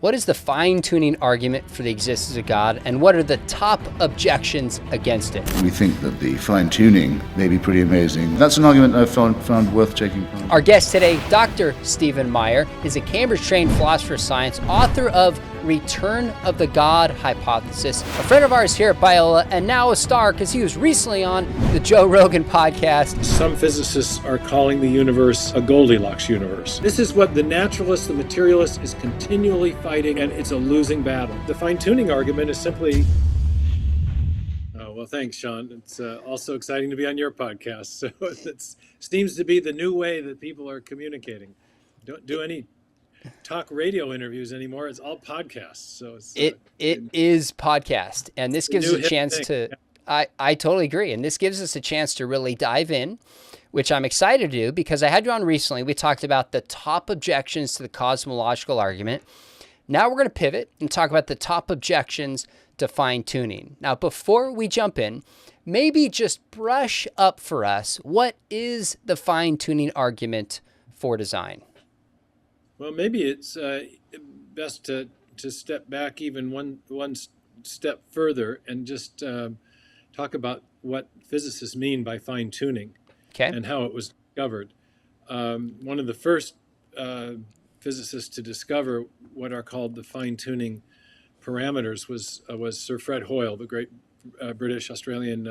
What is the fine-tuning argument for the existence of God, and what are the top objections against it? We think that the fine-tuning may be pretty amazing. That's an argument I've found worth taking part in. Our guest today, Dr. Stephen Meyer, is a Cambridge-trained philosopher of science, author of Return of the God Hypothesis, a friend of ours here at Biola, and now a star because he was recently on the Joe Rogan podcast. Some physicists are calling the universe a Goldilocks universe. This is what the naturalist, the materialist, is continually fighting, and it's a losing battle. The fine-tuning argument is simply... Oh, well, thanks, Sean. It's also exciting to be on your podcast. So it seems to be the new way that people are communicating. Don't do any talk radio interviews anymore. It's all podcasts. So it is podcast, and this gives us a chance to... I totally agree, and this gives us a chance to really dive in, which I'm excited to do because I had you on recently. We talked about the top objections to the cosmological argument. Now we're going to pivot and talk about the top objections to fine-tuning. Now, before we jump in, maybe just brush up for us, what is the fine-tuning argument for design? Well, maybe it's best to step back even one step further and just talk about what physicists mean by fine-tuning and how it was discovered. One of the first physicists to discover what are called the fine-tuning parameters was Sir Fred Hoyle, the great British Australian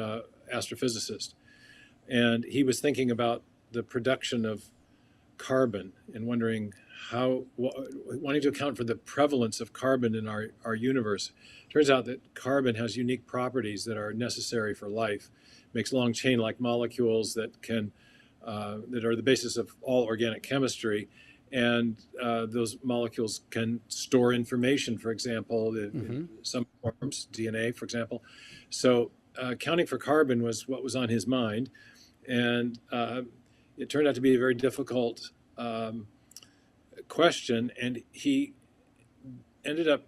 astrophysicist. And he was thinking about the production of carbon and wondering wanting to account for the prevalence of carbon in our universe. Turns out that carbon has unique properties that are necessary for life. It makes long chain-like molecules that are the basis of all organic chemistry. And those molecules can store information, for example, in some forms, DNA, for example. So accounting for carbon was what was on his mind. And it turned out to be a very difficult question. And he ended up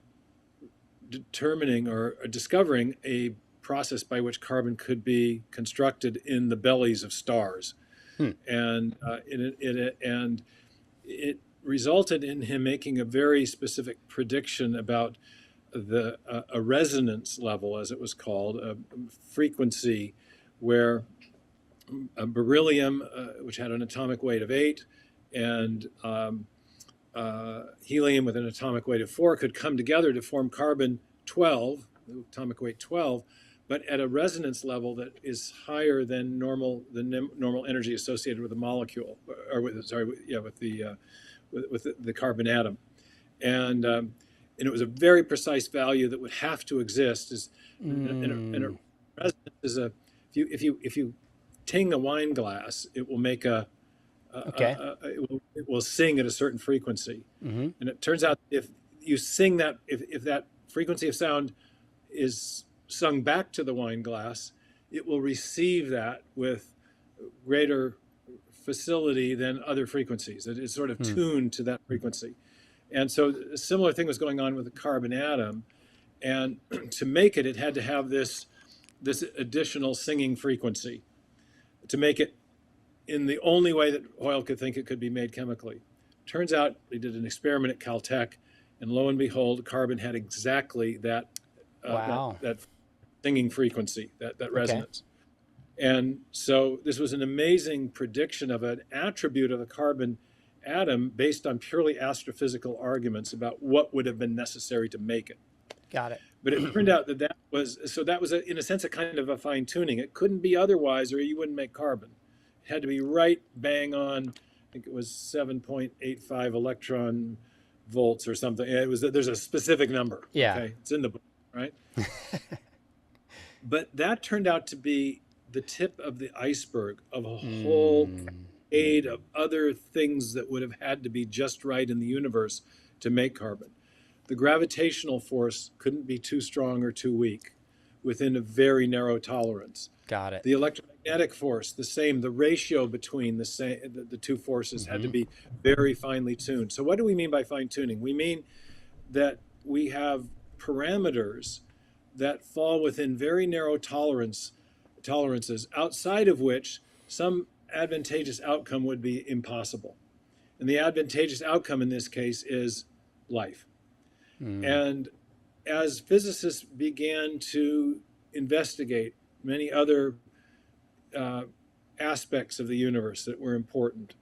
determining or discovering a process by which carbon could be constructed in the bellies of stars. And it resulted in him making a very specific prediction about a resonance level, as it was called, a frequency where beryllium, which had an atomic weight of 8, and helium with an atomic weight of 4 could come together to form carbon-12, atomic weight 12, but at a resonance level that is higher than normal energy associated with the molecule, or with the carbon atom, and it was a very precise value that would have to exist. And a resonance is if you ting a wine glass, it will make it will sing at a certain frequency, and it turns out if you sing that, if that frequency of sound is sung back to the wine glass, it will receive that with greater facility than other frequencies. It is sort of tuned to that frequency. And so a similar thing was going on with the carbon atom. And to make it, it had to have this additional singing frequency to make it in the only way that Hoyle could think it could be made chemically. Turns out they did an experiment at Caltech, and lo and behold, carbon had exactly that that singing frequency, that resonance. And so this was an amazing prediction of an attribute of the carbon atom based on purely astrophysical arguments about what would have been necessary to make it. Got it. But it turned out that was in a sense a kind of a fine tuning. It couldn't be otherwise, or you wouldn't make carbon. It had to be right bang on. I think it was 7.85 electron volts or something. There's a specific number. Yeah. Okay? It's in the book, right? But that turned out to be the tip of the iceberg of a whole cascade of other things that would have had to be just right in the universe to make carbon. The gravitational force couldn't be too strong or too weak within a very narrow tolerance. Got it. The electromagnetic force, the same. The ratio between the two forces had to be very finely tuned. So what do we mean by fine tuning? We mean that we have parameters that fall within very narrow tolerances, outside of which some advantageous outcome would be impossible. And the advantageous outcome in this case is life. And as physicists began to investigate many other aspects of the universe that were important,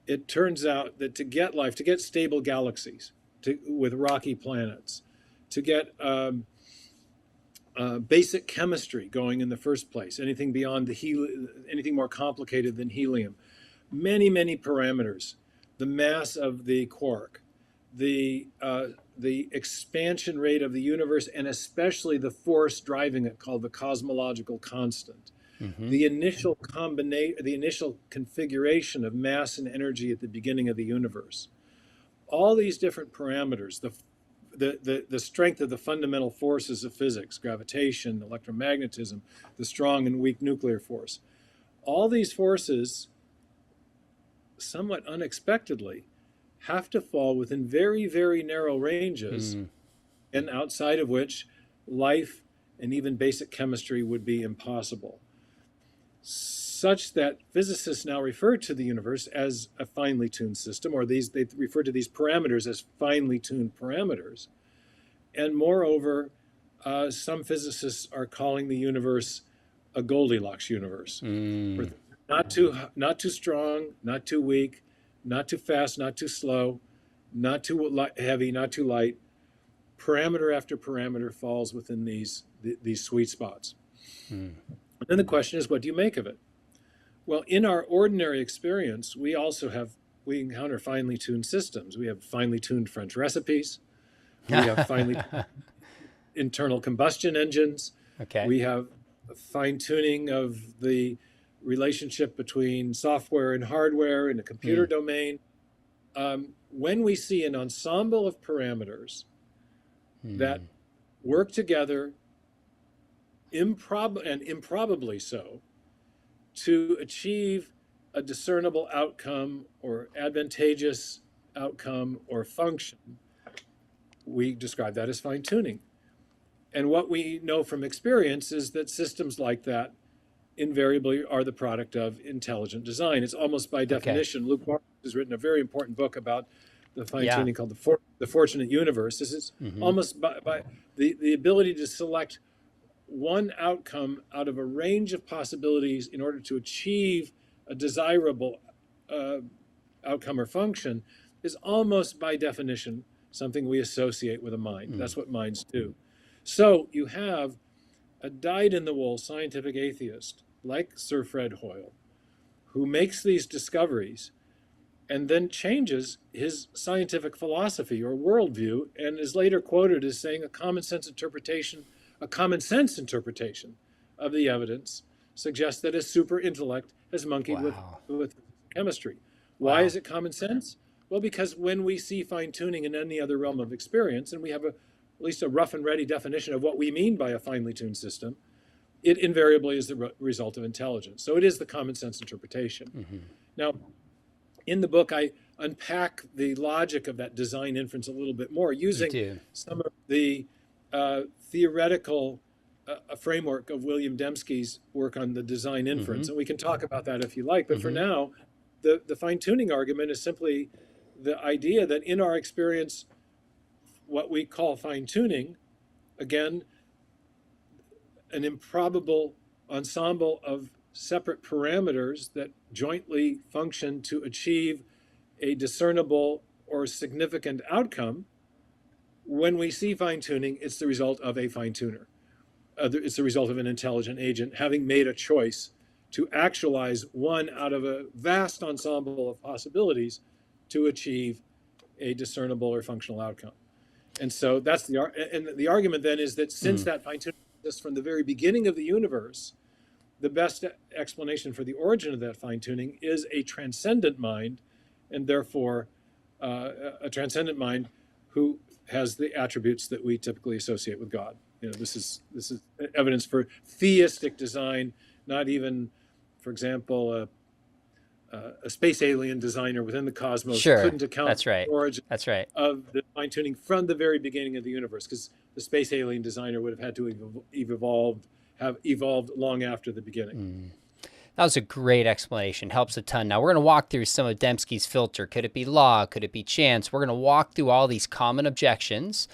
it turns out that to get life, to get stable galaxies with rocky planets, to get basic chemistry going in the first place, anything beyond anything more complicated than helium, many, many parameters, the mass of the quark, the expansion rate of the universe, and especially the force driving it, called the cosmological constant. The initial configuration of mass and energy at the beginning of the universe. All these different parameters, the strength of the fundamental forces of physics, gravitation, electromagnetism, the strong and weak nuclear force. All these forces, somewhat unexpectedly, have to fall within very, very narrow ranges, and outside of which life and even basic chemistry would be impossible. Such that physicists now refer to the universe as a finely tuned system, or they refer to these parameters as finely tuned parameters. And moreover, some physicists are calling the universe a Goldilocks universe. Not too strong, not too weak, not too fast, not too slow, not too heavy, not too light. Parameter after parameter falls within these sweet spots. And then the question is, what do you make of it? Well, in our ordinary experience, we encounter finely tuned systems. We have finely tuned French recipes. We have finely internal combustion engines. Okay. We have fine tuning of the relationship between software and hardware in a computer domain. When we see an ensemble of parameters that work together, improbably so, to achieve a discernible outcome or advantageous outcome or function, we describe that as fine-tuning. And what we know from experience is that systems like that invariably are the product of intelligent design. It's almost by definition. Luke Barnes has written a very important book about the fine-tuning called The Fortunate Universe. This is almost by the ability to select one outcome out of a range of possibilities in order to achieve a desirable outcome or function is almost by definition something we associate with a mind. That's what minds do. So you have a dyed-in-the-wool scientific atheist like Sir Fred Hoyle, who makes these discoveries and then changes his scientific philosophy or worldview, and is later quoted as saying a common sense interpretation of the evidence suggests that a super intellect has monkeyed with chemistry. Why is it common sense? Well, because when we see fine-tuning in any other realm of experience, and we have at least a rough and ready definition of what we mean by a finely tuned system, it invariably is the result of intelligence. So it is the common sense interpretation. Now, in the book, I unpack the logic of that design inference a little bit more, using some of the theoretical framework of William Dembski's work on the design inference. And we can talk about that if you like. But for now, the fine-tuning argument is simply the idea that in our experience, what we call fine-tuning, again, an improbable ensemble of separate parameters that jointly function to achieve a discernible or significant outcome. When we see fine-tuning, it's the result of a fine-tuner. It's the result of an intelligent agent having made a choice to actualize one out of a vast ensemble of possibilities to achieve a discernible or functional outcome. And so that's the argument then is that since that fine-tuning exists from the very beginning of the universe, the best explanation for the origin of that fine-tuning is a transcendent mind, and therefore a transcendent mind who has the attributes that we typically associate with God. You know, this is evidence for theistic design, not even, for example, a space alien designer within the cosmos couldn't account for the origin of the fine-tuning from the very beginning of the universe, because the space alien designer would have had to have evolved long after the beginning. That was a great explanation. Helps a ton. Now we're going to walk through some of Dembski's filter. Could it be law? Could it be chance? We're going to walk through all these common objections.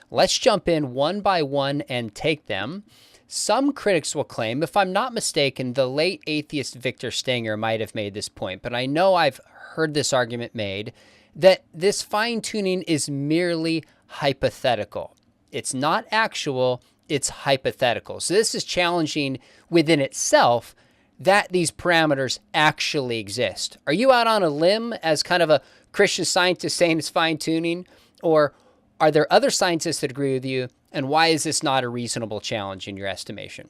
Let's jump in one by one and take them. Some critics will claim, if I'm not mistaken, the late atheist Victor Stenger might have made this point, but I know I've heard this argument made, that this fine-tuning is merely hypothetical. It's not actual, it's hypothetical. So this is challenging within itself that these parameters actually exist. Are you out on a limb as kind of a Christian scientist saying it's fine-tuning? Or are there other scientists that agree with you? And why is this not a reasonable challenge in your estimation?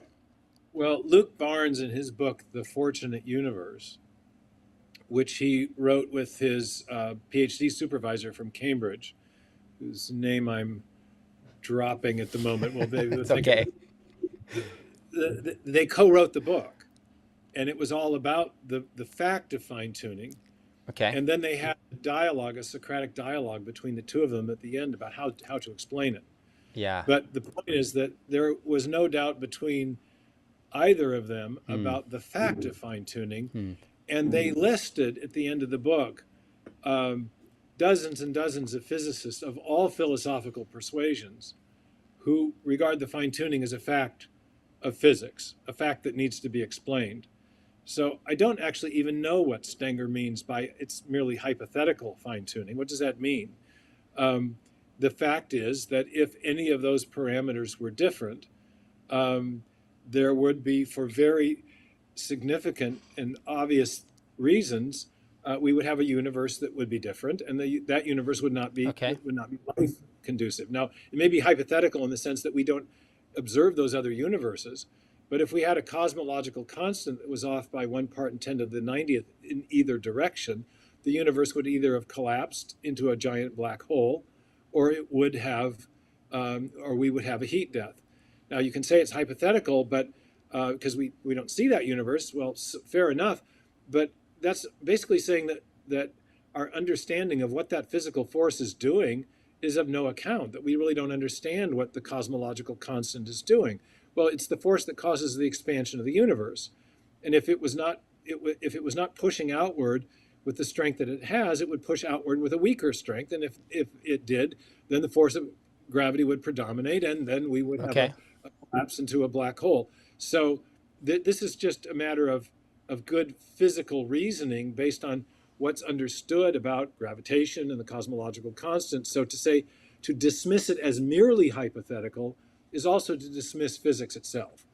Well, Luke Barnes, in his book, The Fortunate Universe, which he wrote with his PhD supervisor from Cambridge, whose name I'm dropping at the moment. Well, it's okay. They co-wrote the book, and it was all about the fact of fine-tuning. Okay. And then they had a dialogue, a Socratic dialogue between the two of them at the end about how to explain it. Yeah. But the point is that there was no doubt between either of them about the fact of fine-tuning. And they listed at the end of the book dozens and dozens of physicists of all philosophical persuasions who regard the fine-tuning as a fact of physics, a fact that needs to be explained. So I don't actually even know what Stenger means by it's merely hypothetical fine-tuning. What does that mean? The fact is that if any of those parameters were different, there would be, for very significant and obvious reasons, we would have a universe that would be different, and that universe would not be life conducive. Now, it may be hypothetical in the sense that we don't observe those other universes, but if we had a cosmological constant that was off by 1 part in 10 to the 90th in either direction, the universe would either have collapsed into a giant black hole, or it would have, or we would have a heat death. Now, you can say it's hypothetical, but because we don't see that universe, well, fair enough. But that's basically saying that our understanding of what that physical force is doing is of no account, that we really don't understand what the cosmological constant is doing. Well, it's the force that causes the expansion of the universe. And if it was not pushing outward with the strength that it has, it would push outward with a weaker strength. And if it did, then the force of gravity would predominate, and then we would have a collapse into a black hole. So this is just a matter of good physical reasoning based on what's understood about gravitation and the cosmological constant. So to dismiss it as merely hypothetical is also to dismiss physics itself.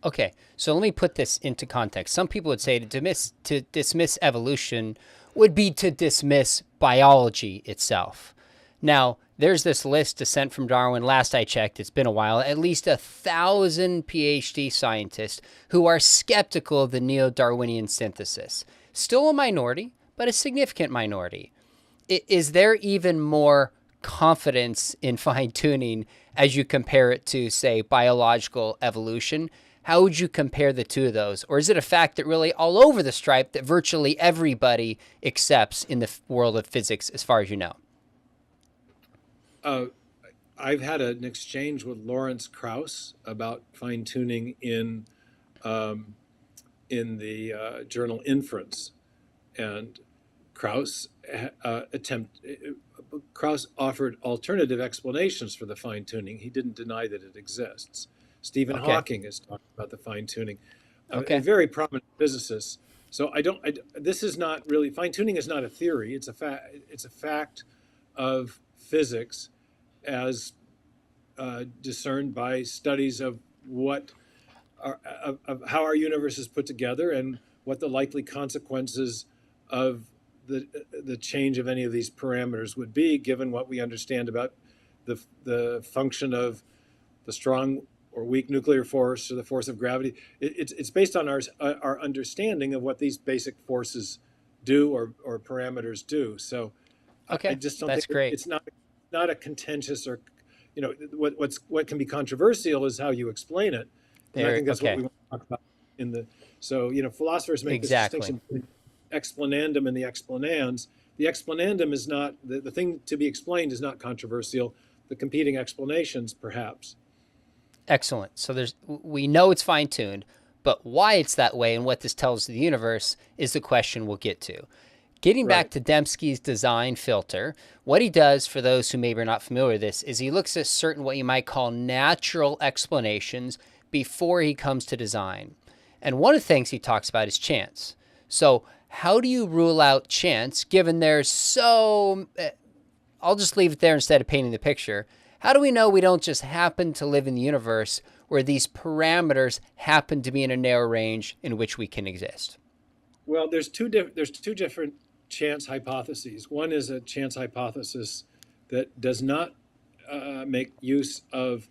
Okay, so let me put this into context. Some people would say to dismiss evolution would be to dismiss biology itself. Now, there's this list, Descent from Darwin. Last I checked, it's been a while, at least 1,000 PhD scientists who are skeptical of the neo-Darwinian synthesis. Still a minority, but a significant minority. Is there even more confidence in fine-tuning as you compare it to, say, biological evolution? How would you compare the two of those? Or is it a fact that really all over the stripe that virtually everybody accepts in the world of physics as far as you know? I've had an exchange with Lawrence Krauss about fine-tuning in the journal Inference. And Krauss offered alternative explanations for the fine-tuning. He didn't deny that it exists. Stephen Hawking has talked about the fine-tuning. A very prominent physicist. So this is not really, fine-tuning is not a theory. It's a fact of physics as discerned by studies of of how our universe is put together and what the likely consequences of the change of any of these parameters would be, given what we understand about the function of the strong or weak nuclear force or the force of gravity. It's based on our understanding of what these basic forces do or parameters do. So I just don't think great. It's not a contentious or, what can be controversial is how you explain it. And I think that's what we want to talk about philosophers make this distinction between explanandum and the explanans. The explanandum is not, the thing to be explained is not controversial. The competing explanations, perhaps. Excellent. So we know it's fine-tuned, But why it's that way and what this tells the universe is the question we'll get to. Getting back to Dembski's design filter, what he does, for those who maybe are not familiar with this, is he looks at certain what you might call natural explanations before he comes to design. And one of the things he talks about is chance. So how do you rule out chance, given there's so... I'll just leave it there instead of painting the picture. How do we know we don't just happen to live in the universe where these parameters happen to be in a narrow range in which we can exist? Well, there's two different chance hypotheses. One is a chance hypothesis that does not make use of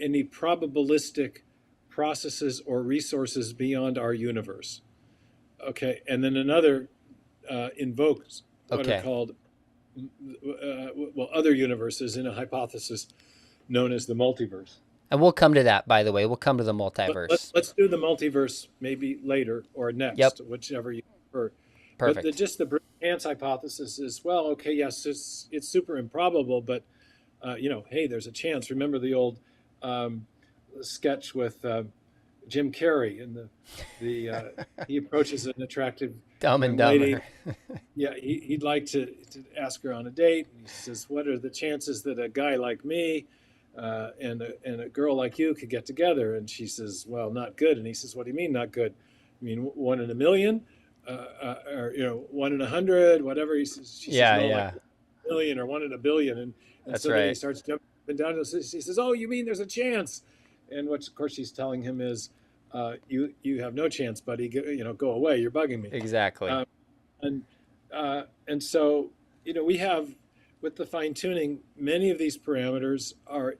any probabilistic processes or resources beyond our universe. Okay, and then another invokes what are called other universes in a hypothesis known as the multiverse. And we'll come to that, by the way. We'll come to the multiverse. Let's do the multiverse maybe later or next, whichever you prefer. Perfect. But just the chance hypothesis is, well, okay, yes, it's super improbable, but hey, there's a chance. Remember the old sketch with Jim Carrey and he approaches an attractive Dumb and lady. Dumber. Yeah, he'd like to ask her on a date. And he says, "What are the chances that a guy like me and a girl like you could get together?" And she says, "Well, not good." And he says, "What do you mean not good? I mean 1 in a million, or 1 in 100, whatever." He says, she says, no, like 1 million or 1 in a billion. And That's so right. then he starts jumping up and down. And he says, "Oh, you mean there's a chance?" And what, of course, she's telling him is, "You have no chance, buddy. Go away. You're bugging me." Exactly. And so, we have, with the fine tuning, many of these parameters are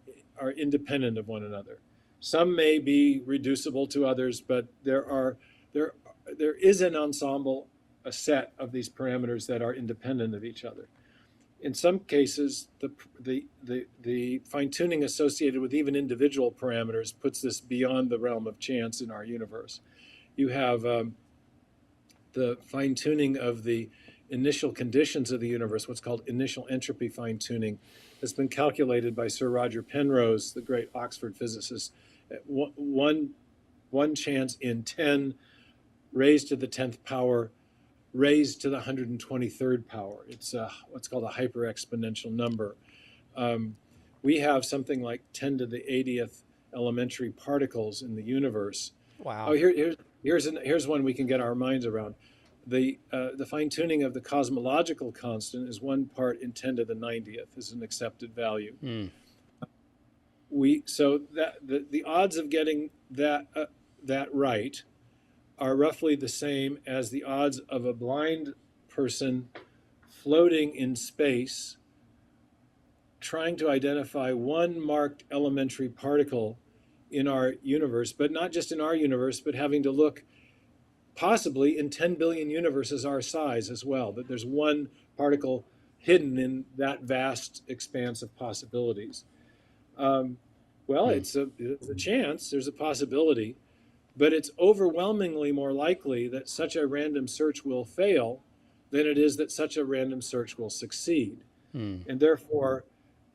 independent of one another. Some may be reducible to others, but there is an ensemble, a set of these parameters that are independent of each other. In some cases, the fine tuning associated with even individual parameters puts this beyond the realm of chance in our universe. You have the fine tuning of the initial conditions of the universe, what's called initial entropy fine tuning, has been calculated by Sir Roger Penrose, the great Oxford physicist, at one chance in 10 raised to the 10th power, raised to the 123rd power. It's what's called a hyper-exponential number. We have something like 10 to the 80th elementary particles in the universe. Wow. Oh, here's one we can get our minds around. The fine-tuning of the cosmological constant is 1 part in 10 to the 90th is an accepted value. So that the odds of getting that right are roughly the same as the odds of a blind person floating in space trying to identify one marked elementary particle in our universe, but not just in our universe, but having to look possibly in 10 billion universes our size as well, that there's one particle hidden in that vast expanse of possibilities. It's a chance, there's a possibility, but it's overwhelmingly more likely that such a random search will fail than it is that such a random search will succeed. And therefore,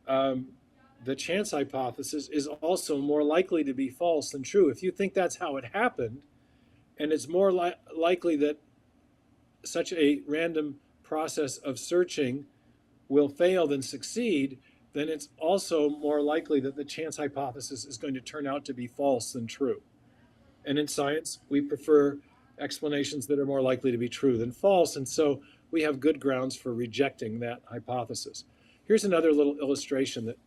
the chance hypothesis is also more likely to be false than true. If you think that's how it happened, and it's more likely that such a random process of searching will fail than succeed, then it's also more likely that the chance hypothesis is going to turn out to be false than true. And in science, we prefer explanations that are more likely to be true than false. And so we have good grounds for rejecting that hypothesis. Here's another little illustration that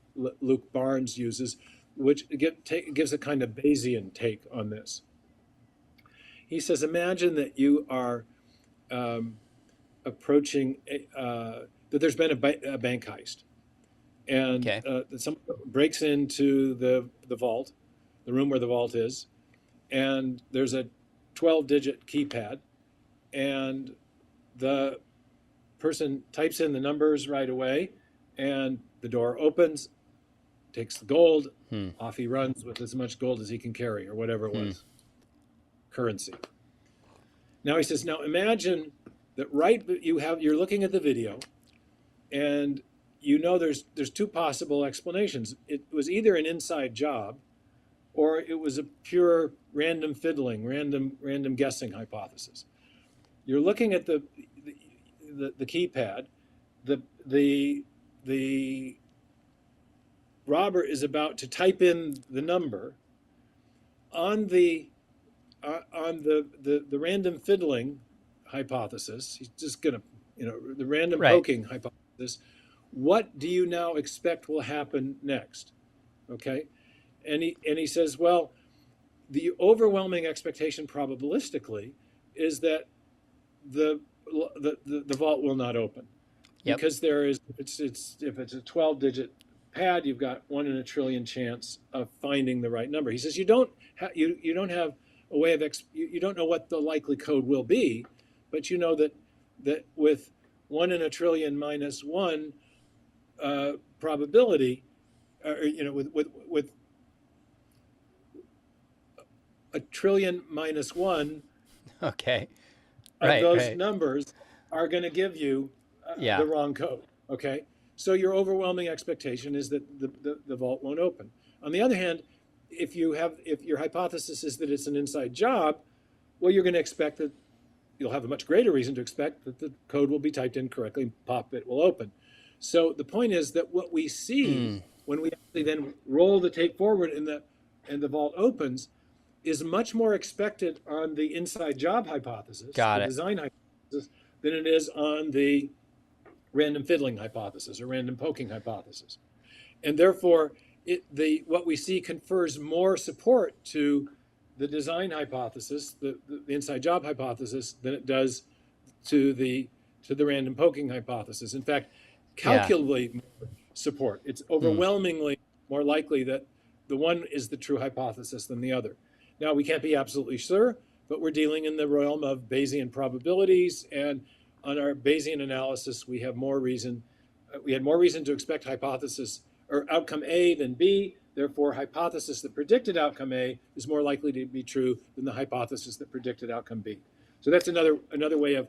Luke Barnes uses, which gives a kind of Bayesian take on this. He says, imagine that you are approaching, that there's been a bank heist. And someone breaks into the vault, the room where the vault is, and there's a 12-digit keypad, and the person types in the numbers right away, and the door opens, takes the gold, off he runs with as much gold as he can carry, or whatever it was, currency. Now he says, now imagine that you're looking at the video, and there's two possible explanations. It was either an inside job, or it was a pure random fiddling, random guessing hypothesis. You're looking at the keypad. The robber is about to type in the number on the random fiddling hypothesis. He's just gonna, the random Right. poking hypothesis. What do you now expect will happen next? Okay, and he says, well, the overwhelming expectation probabilistically is that the vault will not open. Yep. Because there is, if it's a 12-digit pad, you've got 1 in a trillion chance of finding the right number. He says you don't have a way of you don't know what the likely code will be, but you know that with 1 in a trillion minus 1 probability, with a trillion minus 1, Okay. of those numbers are going to give you Yeah. the wrong code. Okay, so your overwhelming expectation is that the vault won't open. On the other hand, if your hypothesis is that it's an inside job, well, you're going to expect that you'll have a much greater reason to expect that the code will be typed in correctly, pop, it will open. So the point is that what we see when we actually then roll the tape forward and the vault opens is much more expected on the inside job hypothesis, the design hypothesis, than it is on the random fiddling hypothesis or random poking hypothesis. And therefore, what we see confers more support to the design hypothesis, the inside job hypothesis, than it does to the random poking hypothesis. In fact, calculably more support. It's overwhelmingly more likely that the one is the true hypothesis than the other. Now, we can't be absolutely sure, but we're dealing in the realm of Bayesian probabilities, and on our Bayesian analysis, we had more reason to expect hypothesis or outcome A than B. Therefore, hypothesis that predicted outcome A is more likely to be true than the hypothesis that predicted outcome B. So that's another way of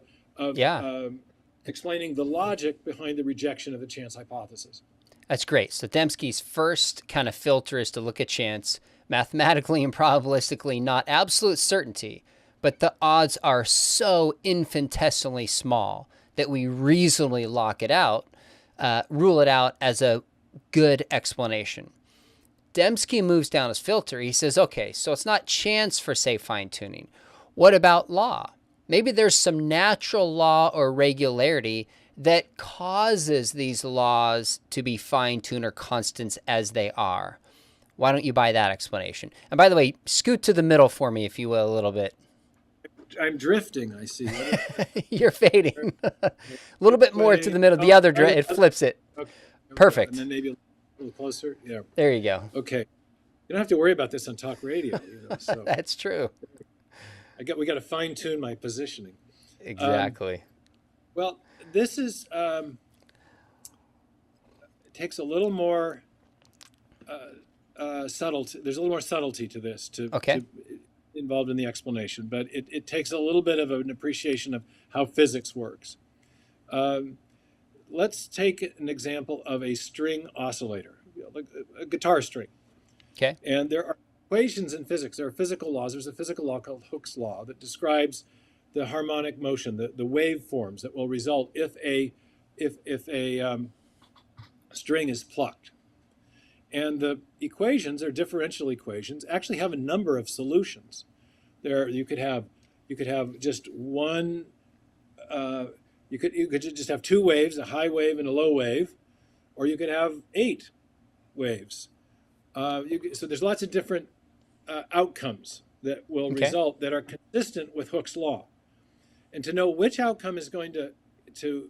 explaining the logic behind the rejection of the chance hypothesis. That's great. So Dembski's first kind of filter is to look at chance, mathematically and probabilistically, not absolute certainty, but the odds are so infinitesimally small that we reasonably rule it out as a good explanation. Dembski moves down his filter. He says, okay, so it's not chance for, say, fine-tuning. What about law? Maybe there's some natural law or regularity that causes these laws to be fine-tuned or constants as they are. Why don't you buy that explanation? And by the way, scoot to the middle for me, if you will, a little bit. I'm drifting, I see. You're fading. A little bit more to the middle. The other, it flips it. Okay. Perfect. And then maybe a little closer. Yeah. There you go. Okay. You don't have to worry about this on talk radio. So That's true. We got to fine tune my positioning. Exactly. Well, this is it takes a little more subtlety. There's a little more subtlety to this involved in the explanation, but it takes a little bit of an appreciation of how physics works. Let's take an example of a string oscillator, like a guitar string. Okay. And there are equations in physics. There are physical laws. There's a physical law called Hooke's law that describes the harmonic motion, the waveforms that will result if a string is plucked. And the equations, or differential equations, actually have a number of solutions. You could have just one. You could just have two waves, a high wave and a low wave, or you could have 8 waves. So there's lots of different outcomes that will result that are consistent with Hooke's law. And to know which outcome is going to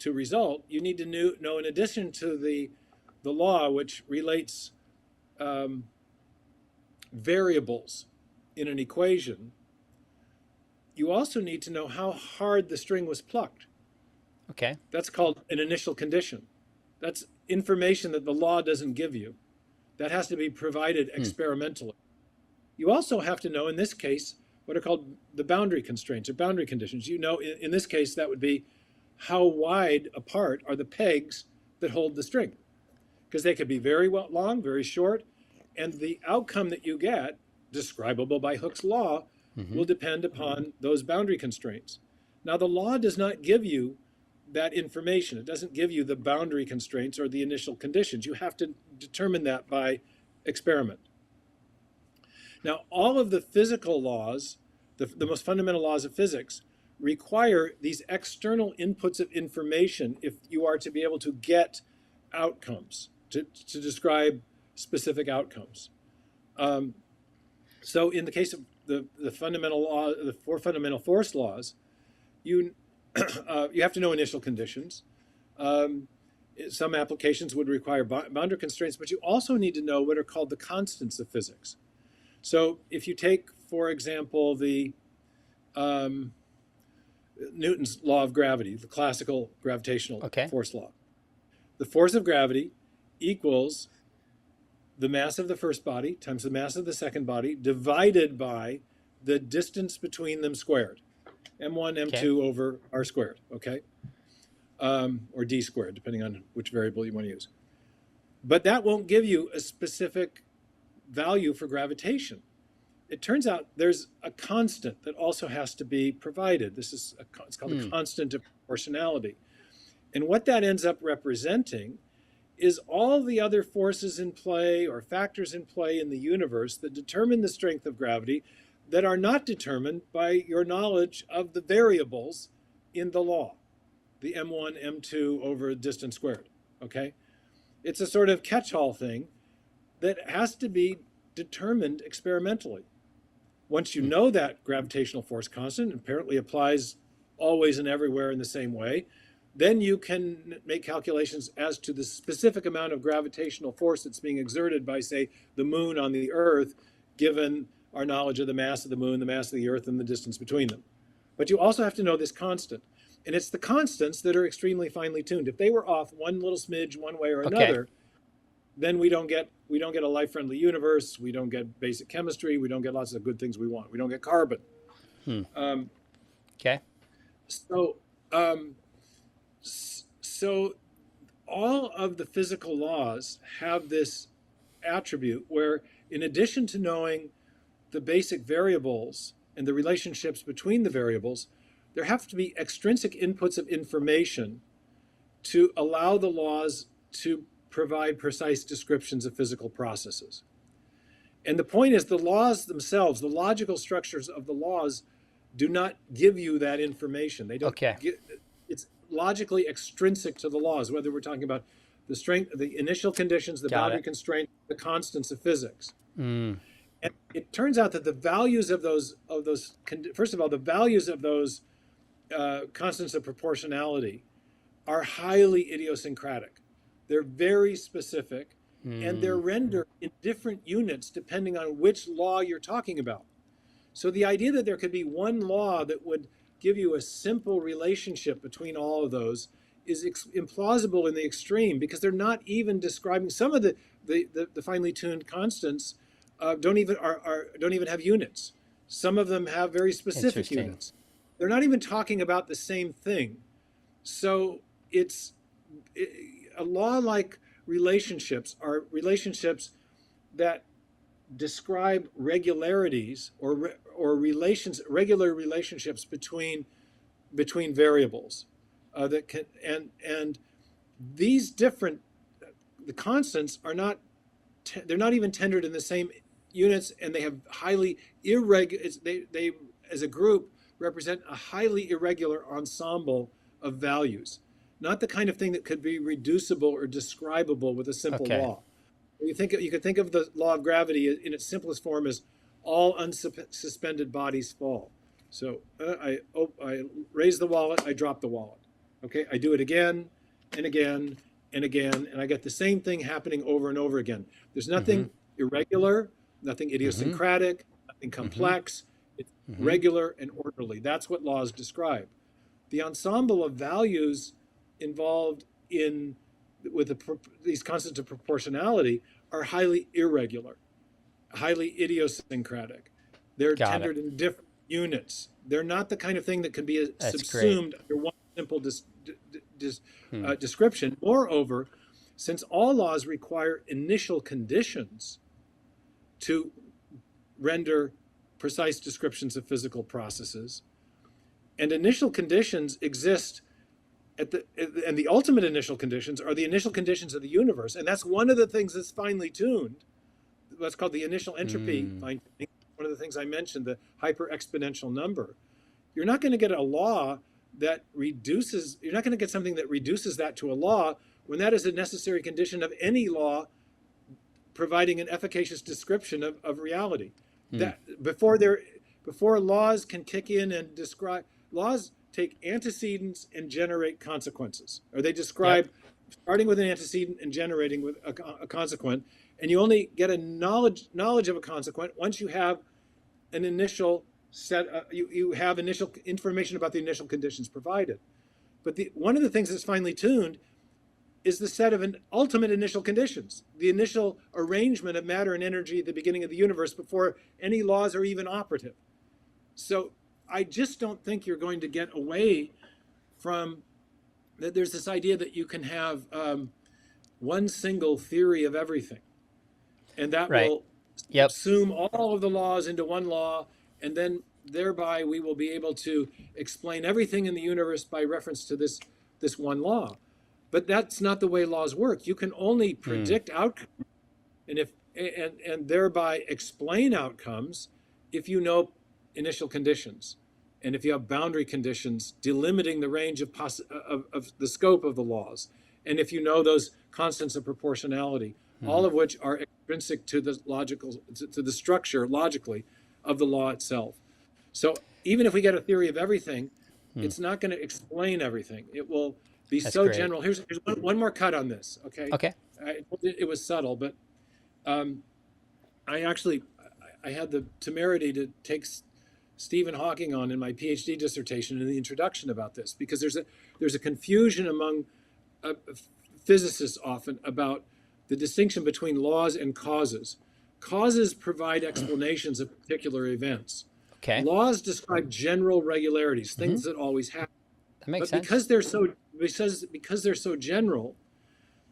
result, you need to know, in addition to the law which relates variables in an equation, you also need to know how hard the string was plucked. Okay. That's called an initial condition. That's information that the law doesn't give you. That has to be provided experimentally. You also have to know, in this case, what are called the boundary constraints or boundary conditions. You know, in this case, that would be how wide apart are the pegs that hold the string. Because they could be very long, very short, and the outcome that you get, describable by Hooke's law will depend upon those boundary constraints. Now, the law does not give you that information. It doesn't give you the boundary constraints or the initial conditions. You have to determine that by experiment. Now, all of the physical laws, the most fundamental laws of physics, require these external inputs of information if you are to be able to get outcomes, to describe specific outcomes. So in the case of the fundamental law, the four fundamental force laws, you have to know initial conditions. Some applications would require boundary constraints, but you also need to know what are called the constants of physics. So if you take, for example, the Newton's law of gravity, the classical gravitational force law. The force of gravity equals the mass of the first body times the mass of the second body divided by the distance between them squared. M1, M2 over R squared, okay? Or D squared, depending on which variable you want to use. But that won't give you a specific value for gravitation. It turns out there's a constant that also has to be provided. It's called a constant of proportionality. And what that ends up representing is all the other forces in play or factors in play in the universe that determine the strength of gravity that are not determined by your knowledge of the variables in the law, the M1, M2 over distance squared, okay? It's a sort of catch-all thing that has to be determined experimentally. Once you know that gravitational force constant apparently applies always and everywhere in the same way, then you can make calculations as to the specific amount of gravitational force that's being exerted by, say, the moon on the Earth, given our knowledge of the mass of the moon, the mass of the Earth, and the distance between them. But you also have to know this constant. And it's the constants that are extremely finely tuned. If they were off one little smidge one way or another, then we don't get a life-friendly universe. We don't get basic chemistry. We don't get lots of good things we want. We don't get carbon. So all of the physical laws have this attribute where, in addition to knowing the basic variables and the relationships between the variables, there have to be extrinsic inputs of information to allow the laws to provide precise descriptions of physical processes. And the point is, the laws themselves, the logical structures of the laws, do not give you that information. They don't. It's logically extrinsic to the laws, whether we're talking about the strength, the initial conditions, the boundary constraint, the constants of physics. And it turns out that the values of those, first of all, the values of those constants of proportionality are highly idiosyncratic. They're very specific, and they're rendered in different units depending on which law you're talking about. So the idea that there could be one law that would give you a simple relationship between all of those is implausible in the extreme, because they're not even describing some of the finely tuned constants don't even have units. Some of them have very specific units. They're not even talking about the same thing. So a law like relationships are relationships that describe regularities or regular relationships between variables that can and these different the constants are not they're not even tendered in the same units, and they have highly irregular. They as a group represent a highly irregular ensemble of values, not the kind of thing that could be reducible or describable with a simple law. You could think of the law of gravity in its simplest form as all unsuspended bodies fall. So I raise the wallet, I drop the wallet. Okay, I do it again and again and again, and I get the same thing happening over and over again. There's nothing irregular, nothing idiosyncratic, nothing complex. It's regular and orderly. That's what laws describe. The ensemble of values involved these constants of proportionality are highly irregular, highly idiosyncratic. They're tendered in different units. They're not the kind of thing that can be subsumed under one simple description. Moreover, since all laws require initial conditions to render precise descriptions of physical processes. And initial conditions exist and the ultimate initial conditions are the initial conditions of the universe. And that's one of the things that's finely tuned, what's called the initial entropy. One of the things I mentioned, the hyper exponential number. You're not going to get a law that reduces, you're not going to get something that reduces that to a law when that is a necessary condition of any law providing an efficacious description of reality. That before laws can kick in and describe, laws take antecedents and generate consequences, or they describe starting with an antecedent and generating with a consequent, and you only get a knowledge of a consequent once you have an initial set. You have initial information about the initial conditions provided. But one of the things that's finely tuned is the set of an ultimate initial conditions, the initial arrangement of matter and energy at the beginning of the universe before any laws are even operative. So I just don't think you're going to get away from that. There's this idea that you can have one single theory of everything, and that will subsume all of the laws into one law, and then thereby we will be able to explain everything in the universe by reference to this one law. But that's not the way laws work. You can only predict outcomes and thereby explain outcomes if you know initial conditions, and if you have boundary conditions delimiting the range of the scope of the laws, and if you know those constants of proportionality, all of which are extrinsic to the structure logically of the law itself. So even if we get a theory of everything, it's not going to explain everything. It will be so great. General. Here's one more cut on this. Okay. It was subtle, but I had the temerity to take Stephen Hawking on in my PhD dissertation in the introduction about this, because there's a confusion among physicists often about the distinction between laws and causes. Causes provide explanations of particular events. Okay. Laws describe general regularities, things that always happen. That makes sense. Because they're so general,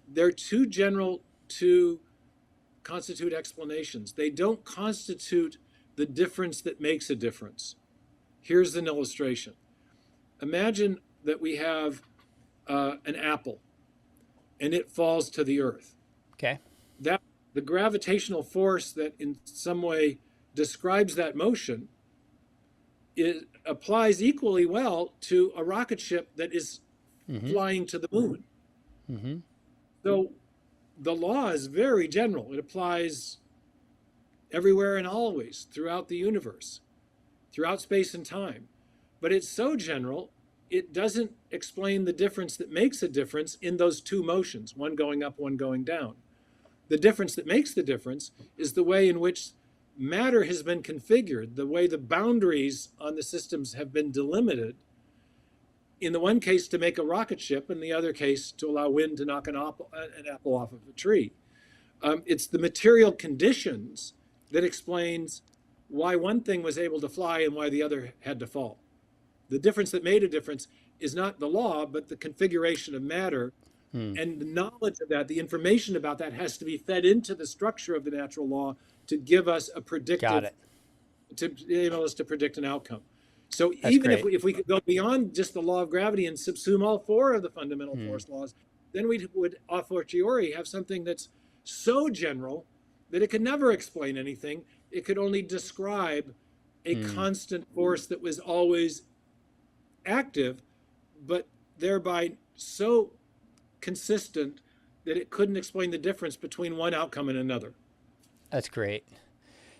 they're too general to constitute explanations. They don't constitute the difference that makes a difference. Here's an illustration. Imagine that we have an apple, and it falls to the earth. Okay. That the gravitational force that in some way describes that motion applies equally well to a rocket ship that is flying to the moon. So the law is very general. It applies everywhere and always throughout the universe, throughout space and time. But it's so general, it doesn't explain the difference that makes a difference in those two motions, one going up, one going down. The difference that makes the difference is the way in which matter has been configured, the way the boundaries on the systems have been delimited, in the one case to make a rocket ship, in the other case to allow wind to knock an apple off of a tree. It's the material conditions that explains why one thing was able to fly and why the other had to fall. The difference that made a difference is not the law, but the configuration of matter. And the knowledge of that, the information about that, has to be fed into the structure of the natural law to give us a predictive, to enable us to predict an outcome. So that's even if we could go beyond just the law of gravity and subsume all four of the fundamental force laws, then we would a fortiori have something that's so general that it could never explain anything. It could only describe a constant force that was always active, but thereby so consistent that it couldn't explain the difference between one outcome and another. That's great.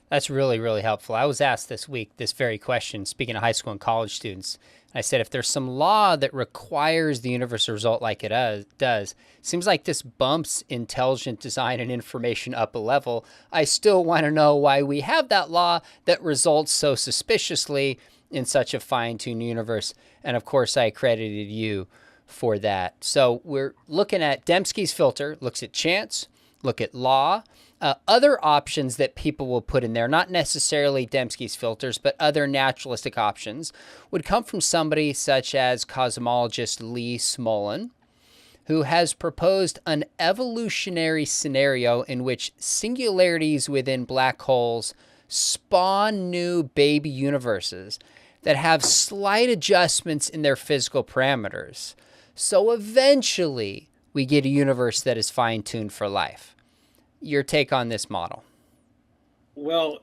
That's really, really helpful. I was asked this week this very question, speaking of high school and college students. I said, if there's some law that requires the universe to result like it does, seems like this bumps intelligent design and information up a level. I still want to know why we have that law that results so suspiciously in such a fine-tuned universe. And of course, I credited you for that. So we're looking at Dembski's filter, looks at chance, look at law, other options that people will put in there, not necessarily Dembski's filters, but other naturalistic options, would come from somebody such as cosmologist Lee Smolin, who has proposed an evolutionary scenario in which singularities within black holes spawn new baby universes that have slight adjustments in their physical parameters. So eventually we get a universe that is fine-tuned for life. Your take on this model? Well,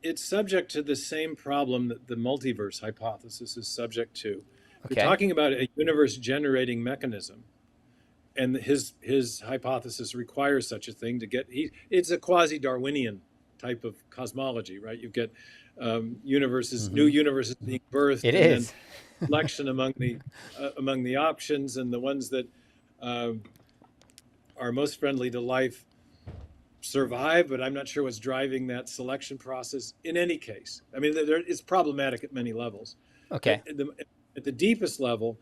it's subject to the same problem that the multiverse hypothesis is subject to. Okay. You're talking about a universe generating mechanism, and his hypothesis requires such a thing to get. It's a quasi-Darwinian type of cosmology, right? You get universes, new universes being birthed, It and is. then selection among the options, and the ones that are most friendly to life survive, but I'm not sure what's driving that selection process in any case. I mean, it's problematic at many levels. Okay. At the deepest level,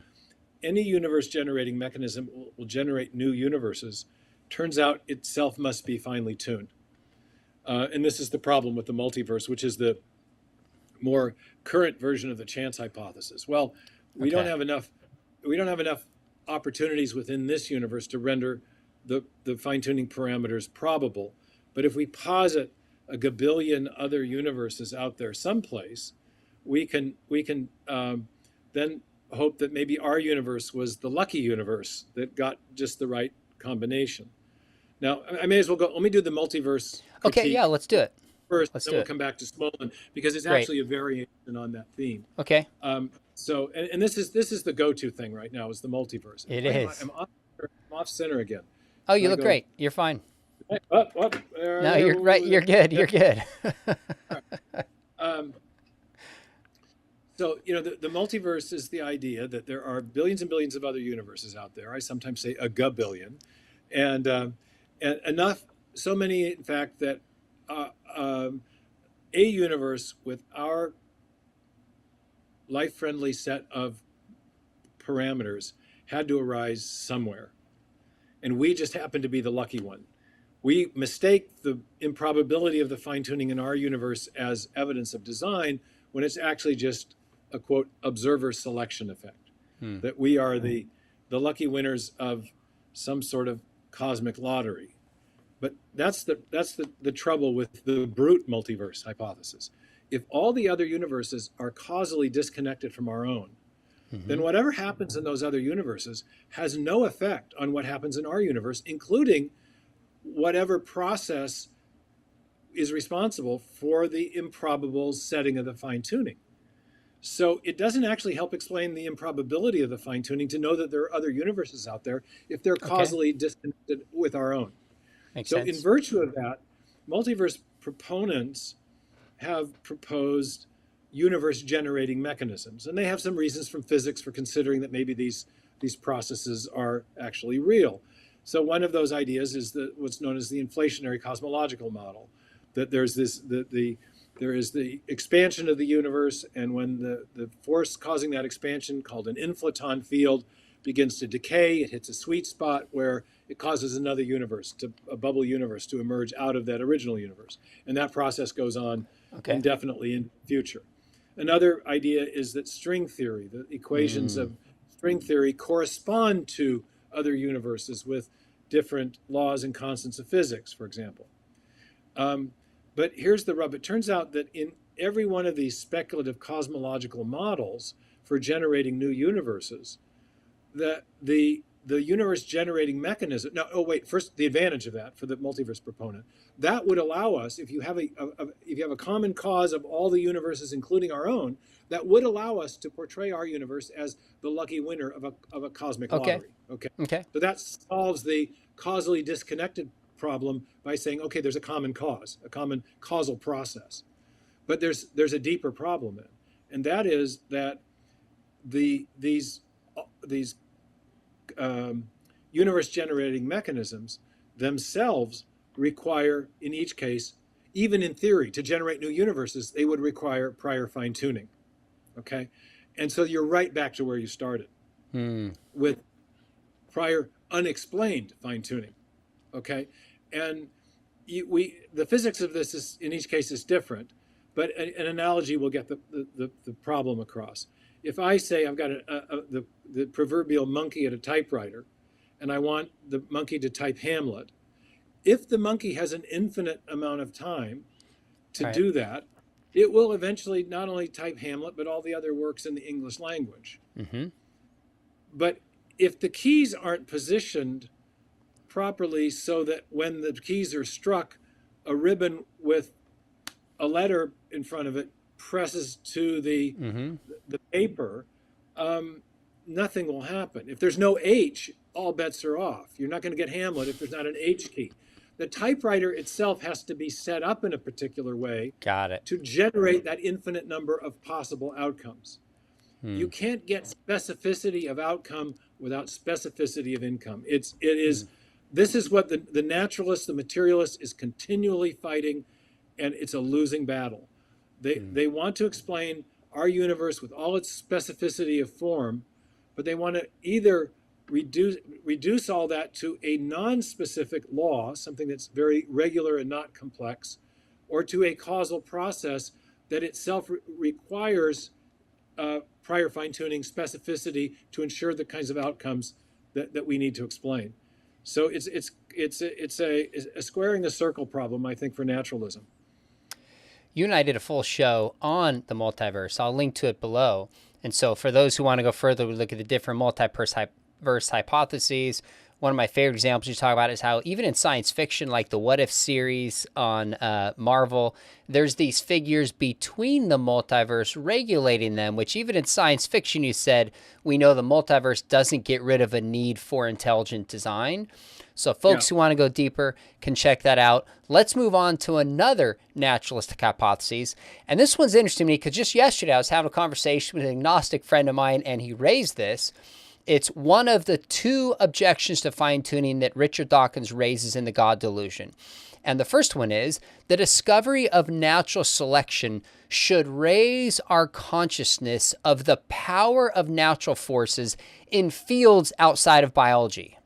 any universe generating mechanism will generate new universes. Turns out itself must be finely tuned. And this is the problem with the multiverse, which is the more current version of the chance hypothesis. Well, we don't have enough opportunities within this universe to render the fine-tuning parameters probable. But if we posit a gabillion other universes out there someplace, we can then hope that maybe our universe was the lucky universe that got just the right combination. Now, I may as well go. Let me do the multiverse. Okay, yeah, let's do it. First, then we'll come back to Smolin, because it's actually a variation on that theme. Okay. So, and this is the go-to thing right now, is the multiverse. It is. I'm off center again. Oh, you look great. You're fine. No, you're right. You're good. You're good. So, the multiverse is the idea that there are billions and billions of other universes out there. I sometimes say a gabillion, and enough, so many, in fact, that a universe with our life-friendly set of parameters had to arise somewhere. And we just happen to be the lucky one. We mistake the improbability of the fine-tuning in our universe as evidence of design, when it's actually just a, quote, observer selection effect. That we are the lucky winners of some sort of cosmic lottery. But that's the trouble with the brute multiverse hypothesis. If all the other universes are causally disconnected from our own, then whatever happens in those other universes has no effect on what happens in our universe, including whatever process is responsible for the improbable setting of the fine-tuning. So it doesn't actually help explain the improbability of the fine-tuning to know that there are other universes out there if they're causally disconnected with our own. Makes so sense. In virtue of that, multiverse proponents have proposed universe generating mechanisms, and they have some reasons from physics for considering that maybe these processes are actually real. So one of those ideas is what's known as the inflationary cosmological model, that there is the expansion of the universe, and when the force causing that expansion, called an inflaton field, begins to decay, it hits a sweet spot where it causes another universe, a bubble universe, to emerge out of that original universe, and that process goes on indefinitely in the future. Another idea is that string theory, the equations of string theory, correspond to other universes with different laws and constants of physics, for example. But here's the rub. It turns out that in every one of these speculative cosmological models for generating new universes, that the universe generating mechanism. Now, first, the advantage of that for the multiverse proponent, that would allow us, if you have a common cause of all the universes, including our own, that would allow us to portray our universe as the lucky winner of a cosmic lottery. Okay. So that solves the causally disconnected problem by saying, okay, there's a common cause, a common causal process. But there's a deeper problem then, and that is that these universe generating mechanisms themselves require, in each case, even in theory, to generate new universes, they would require prior fine-tuning. Okay, and so you're right back to where you started with prior unexplained fine-tuning. Okay, and the physics of this is, in each case, is different, but an analogy will get the problem across. If I say I've got the proverbial monkey at a typewriter, and I want the monkey to type Hamlet, if the monkey has an infinite amount of time to Right. do that, it will eventually not only type Hamlet, but all the other works in the English language. Mm-hmm. But if the keys aren't positioned properly so that when the keys are struck, a ribbon with a letter in front of it presses to the Mm-hmm. paper, nothing will happen. If there's no H, all bets are off. You're not going to get Hamlet if there's not an H key. The typewriter itself has to be set up in a particular way Got it. to generate that infinite number of possible outcomes. You can't get specificity of outcome without specificity of income. This is what the naturalist, the materialist is continually fighting, and it's a losing battle. They want to explain our universe with all its specificity of form, but they want to either reduce all that to a non-specific law, something that's very regular and not complex, or to a causal process that itself requires prior fine-tuning specificity to ensure the kinds of outcomes that we need to explain. So it's a squaring a circle problem, I think, for naturalism. You and I did a full show on the multiverse. I'll link to it below. And so for those who want to go further, we look at the different multiverse hypotheses. One of my favorite examples you talk about is how even in science fiction, like the What If series on Marvel, there's these figures between the multiverse regulating them, which even in science fiction, you said, we know the multiverse doesn't get rid of a need for intelligent design. So folks who want to go deeper can check that out. Let's move on to another naturalistic hypothesis. And this one's interesting to me because just yesterday I was having a conversation with an agnostic friend of mine and he raised this. It's one of the two objections to fine-tuning that Richard Dawkins raises in The God Delusion. And the first one is the discovery of natural selection should raise our consciousness of the power of natural forces in fields outside of biology.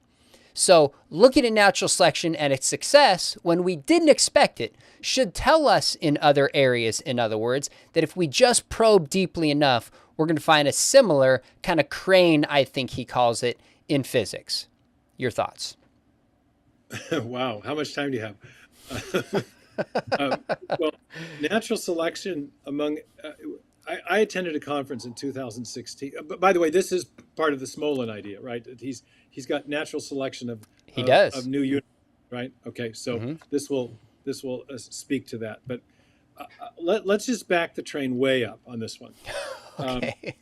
So looking at natural selection and its success when we didn't expect it should tell us in other areas, in other words, that if we just probe deeply enough, we're going to find a similar kind of crane, I think he calls it, in physics. Your thoughts? Wow. How much time do you have? Well, natural selection among... I attended a conference in 2016. But by the way, this is part of the Smolin idea, right? He's got natural selection of new units, right? Okay, so this will speak to that. But let's just back the train way up on this one. Okay.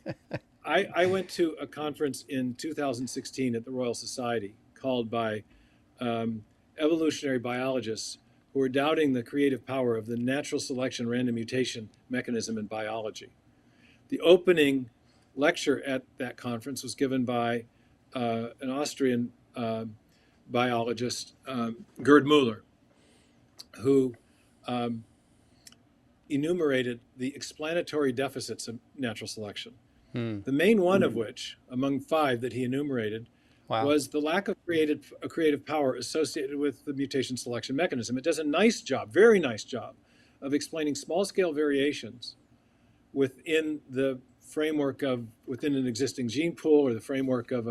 I went to a conference in 2016 at the Royal Society called by evolutionary biologists who are doubting the creative power of the natural selection random mutation mechanism in biology. The opening lecture at that conference was given by an Austrian biologist, Gerd Müller, who enumerated the explanatory deficits of natural selection. The main one of which, among 5 that he enumerated, was the lack of creative power associated with the mutation selection mechanism. It does a nice job, very nice job, of explaining small-scale variations within the framework within an existing gene pool or the framework of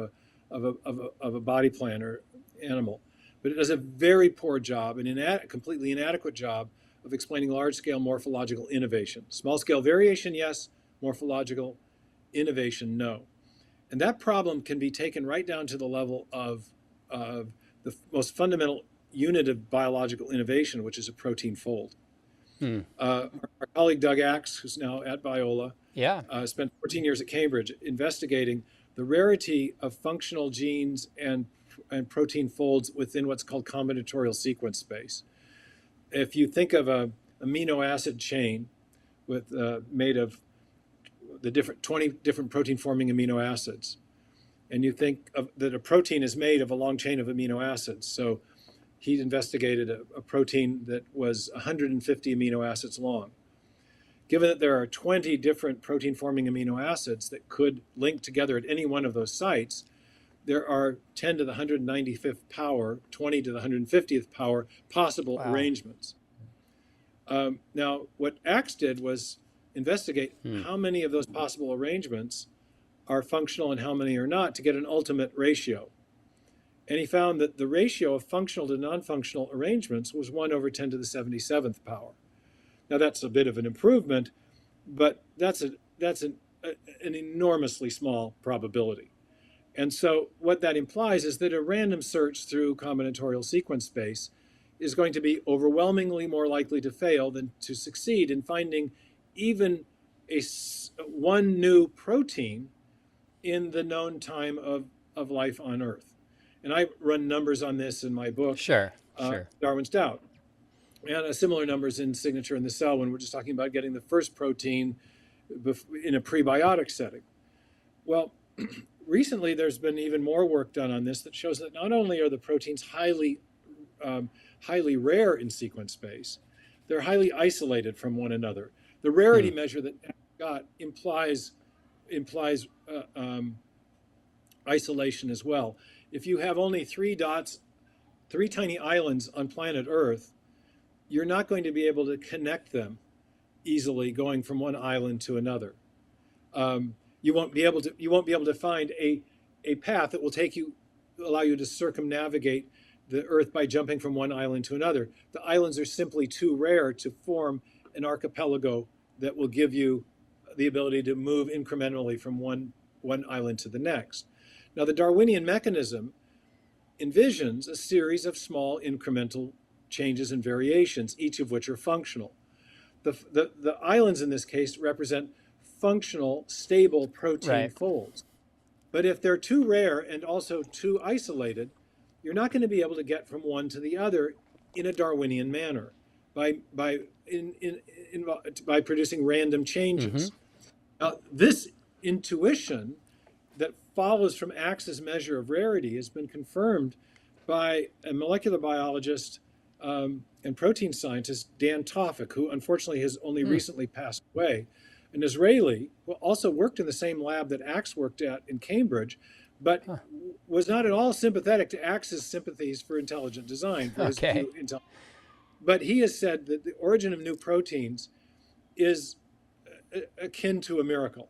a body plan or animal. But it does a very poor job and completely inadequate job of explaining large-scale morphological innovation. Small-scale variation, yes. Morphological innovation, no. And that problem can be taken right down to the level of the most fundamental unit of biological innovation, which is a protein fold. Our colleague Doug Axe, who's now at Biola, spent 14 years at Cambridge investigating the rarity of functional genes and protein folds within what's called combinatorial sequence space. If you think of an amino acid chain made of the 20 different protein-forming amino acids, and you think that a protein is made of a long chain of amino acids. So he investigated a protein that was 150 amino acids long. Given that there are 20 different protein-forming amino acids that could link together at any one of those sites, there are 10 to the 195th power, 20 to the 150th power possible arrangements. Now, what Axe did was investigate how many of those possible arrangements are functional and how many are not to get an ultimate ratio. And he found that the ratio of functional to non-functional arrangements was 1 over 10 to the 77th power. Now that's a bit of an improvement, but that's an enormously small probability. And so what that implies is that a random search through combinatorial sequence space is going to be overwhelmingly more likely to fail than to succeed in finding even one new protein in the known time of life on Earth. And I run numbers on this in my book, Sure. Darwin's Doubt. And similar numbers in Signature in the Cell when we're just talking about getting the first protein in a prebiotic setting. Well, recently there's been even more work done on this that shows that not only are the proteins highly rare in sequence space, they're highly isolated from one another. The rarity measure that got implies isolation as well. If you have only 3 dots, 3 tiny islands on planet Earth, you're not going to be able to connect them easily going from one island to another. You won't be able to find a path that will allow you to circumnavigate the Earth by jumping from one island to another. The islands are simply too rare to form an archipelago that will give you the ability to move incrementally from one island to the next. Now, the Darwinian mechanism envisions a series of small incremental changes and variations, each of which are functional. The islands in this case represent functional, stable protein folds. But if they're too rare and also too isolated, you're not going to be able to get from one to the other in a Darwinian manner by producing random changes. Now, this intuition that follows from Axe's measure of rarity has been confirmed by a molecular biologist and protein scientist, Dan Tofik, who unfortunately has only recently passed away, an Israeli who also worked in the same lab that Axe worked at in Cambridge, but was not at all sympathetic to Axe's sympathies for intelligent design. But he has said that the origin of new proteins is akin to a miracle.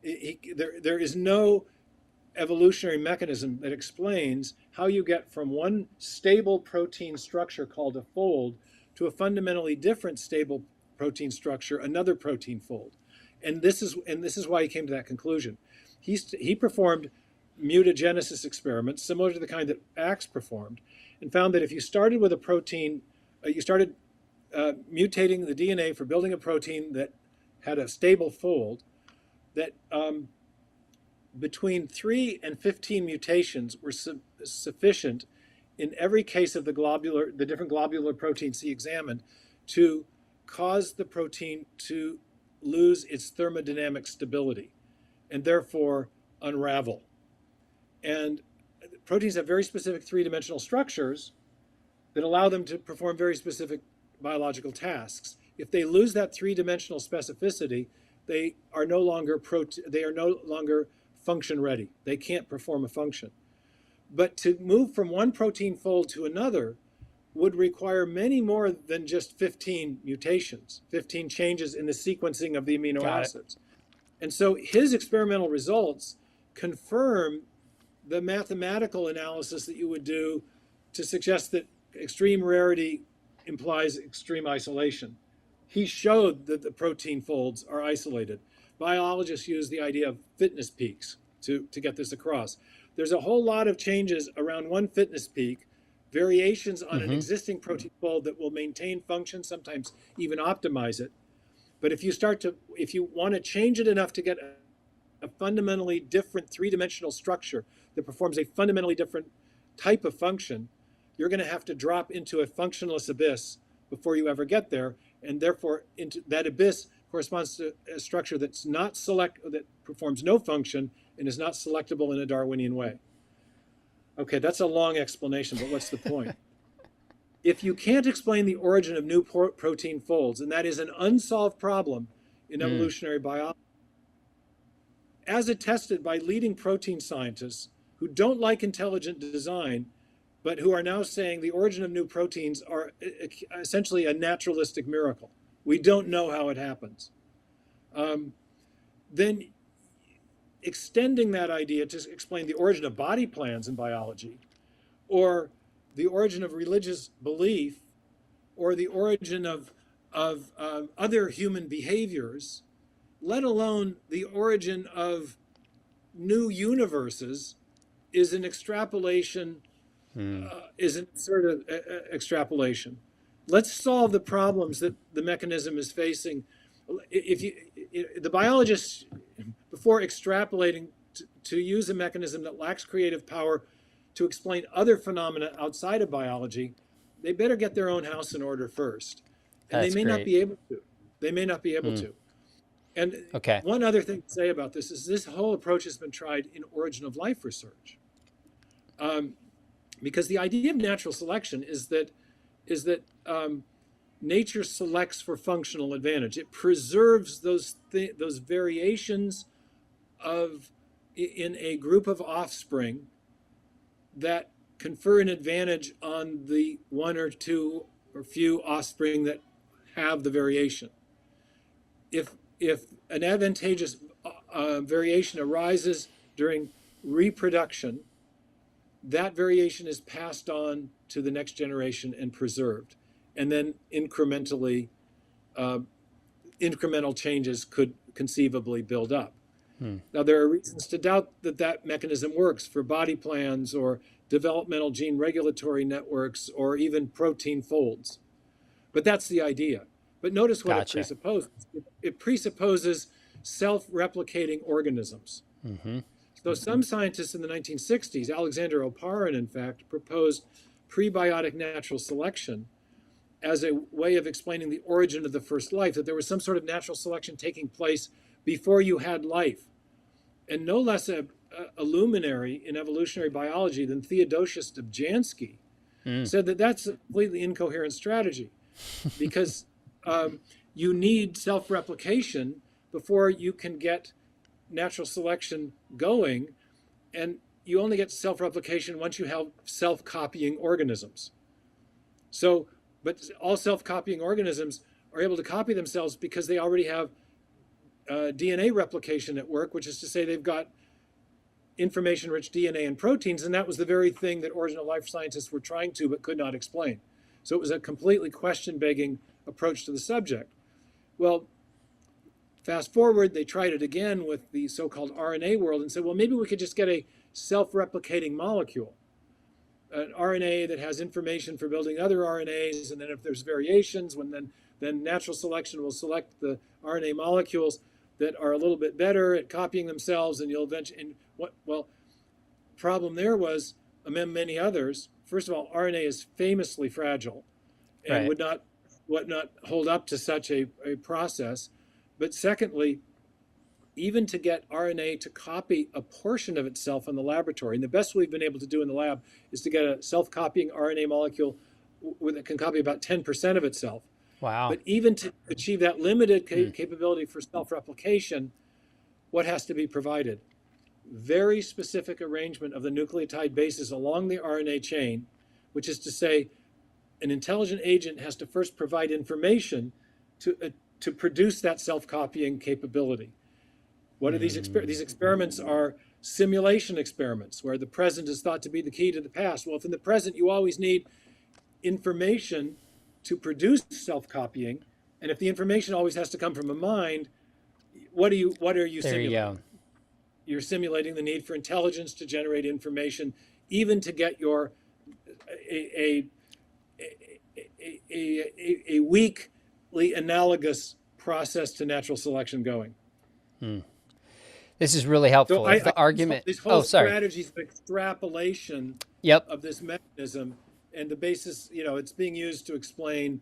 There is no evolutionary mechanism that explains how you get from one stable protein structure called a fold to a fundamentally different stable protein structure, another protein fold. And this is why he came to that conclusion. He performed mutagenesis experiments similar to the kind that Axe performed, and found that if you started with a protein, you started mutating the DNA for building a protein that had a stable fold, that between 3 and 15 mutations were sufficient in every case of the different globular proteins he examined to cause the protein to lose its thermodynamic stability and therefore unravel. And proteins have very specific 3-dimensional structures that allow them to perform very specific biological tasks. If they lose that 3-dimensional specificity, they are no longer function ready. They can't perform a function. But to move from one protein fold to another would require many more than just 15 mutations, 15 changes in the sequencing of the amino acids. And so his experimental results confirm the mathematical analysis that you would do to suggest that extreme rarity implies extreme isolation. He showed that the protein folds are isolated. Biologists use the idea of fitness peaks to get this across. There's a whole lot of changes around one fitness peak, variations on an existing protein fold that will maintain function, sometimes even optimize it. But if you want to change it enough to get a fundamentally different 3-dimensional structure that performs a fundamentally different type of function, you're going to have to drop into a functionless abyss before you ever get there. And therefore, into that abyss corresponds to a structure that performs no function and is not selectable in a Darwinian way. Okay, that's a long explanation, but what's the point? If you can't explain the origin of new protein folds, and that is an unsolved problem in evolutionary biology, as attested by leading protein scientists who don't like intelligent design, but who are now saying the origin of new proteins are essentially a naturalistic miracle. We don't know how it happens. Then extending that idea to explain the origin of body plans in biology, or the origin of religious belief, or the origin of of other human behaviors, let alone the origin of new universes, is an extrapolation, is an sort of extrapolation. Let's solve the problems that the mechanism is facing. The biologists, before extrapolating to use a mechanism that lacks creative power to explain other phenomena outside of biology, they better get their own house in order first. And That's they may great. not be able to. They may not be able to. And one other thing to say about this is this whole approach has been tried in origin of life research. Because the idea of natural selection is that nature selects for functional advantage. It preserves those variations in a group of offspring that confer an advantage on the one or two or few offspring that have the variation. If an advantageous variation arises during reproduction, that variation is passed on to the next generation and preserved. And then incremental changes could conceivably build up. Now, there are reasons to doubt that mechanism works for body plans or developmental gene regulatory networks or even protein folds. But that's the idea. But notice what it presupposes. It presupposes self-replicating organisms. So some scientists in the 1960s, Alexander Oparin, in fact, proposed prebiotic natural selection as a way of explaining the origin of the first life, that there was some sort of natural selection taking place before you had life. And no less a luminary in evolutionary biology than Theodosius Dobzhansky said that that's a completely incoherent strategy, because you need self-replication before you can get natural selection going, and you only get self-replication once you have self-copying organisms. So, but all self-copying organisms are able to copy themselves because they already have DNA replication at work, which is to say they've got information-rich DNA and proteins, and that was the very thing that origin of life scientists were trying to but could not explain. So it was a completely question-begging approach to the subject. Well, fast forward, they tried it again with the so-called RNA world and said, well, maybe we could just get a self-replicating molecule, an RNA that has information for building other RNAs, and then if there's variations, then natural selection will select the RNA molecules that are a little bit better at copying themselves, and you'll eventually. Problem there was, among many others, first of all, RNA is famously fragile and would not hold up to such a process. But secondly, even to get RNA to copy a portion of itself in the laboratory, and the best we've been able to do in the lab is to get a self-copying RNA molecule that can copy about 10% of itself. Wow. But even to achieve that limited capability for self-replication, what has to be provided? Very specific arrangement of the nucleotide bases along the RNA chain, which is to say, an intelligent agent has to first provide information to produce that self-copying capability. What are these experiments? These experiments are simulation experiments where the present is thought to be the key to the past. Well, if in the present you always need information to produce self-copying, and if the information always has to come from a mind, what are you simulating? You go. You're simulating the need for intelligence to generate information, even to get your a weakly analogous process to natural selection going. This is really helpful. So the argument. These whole strategies of extrapolation of this mechanism, and the basis, it's being used to explain,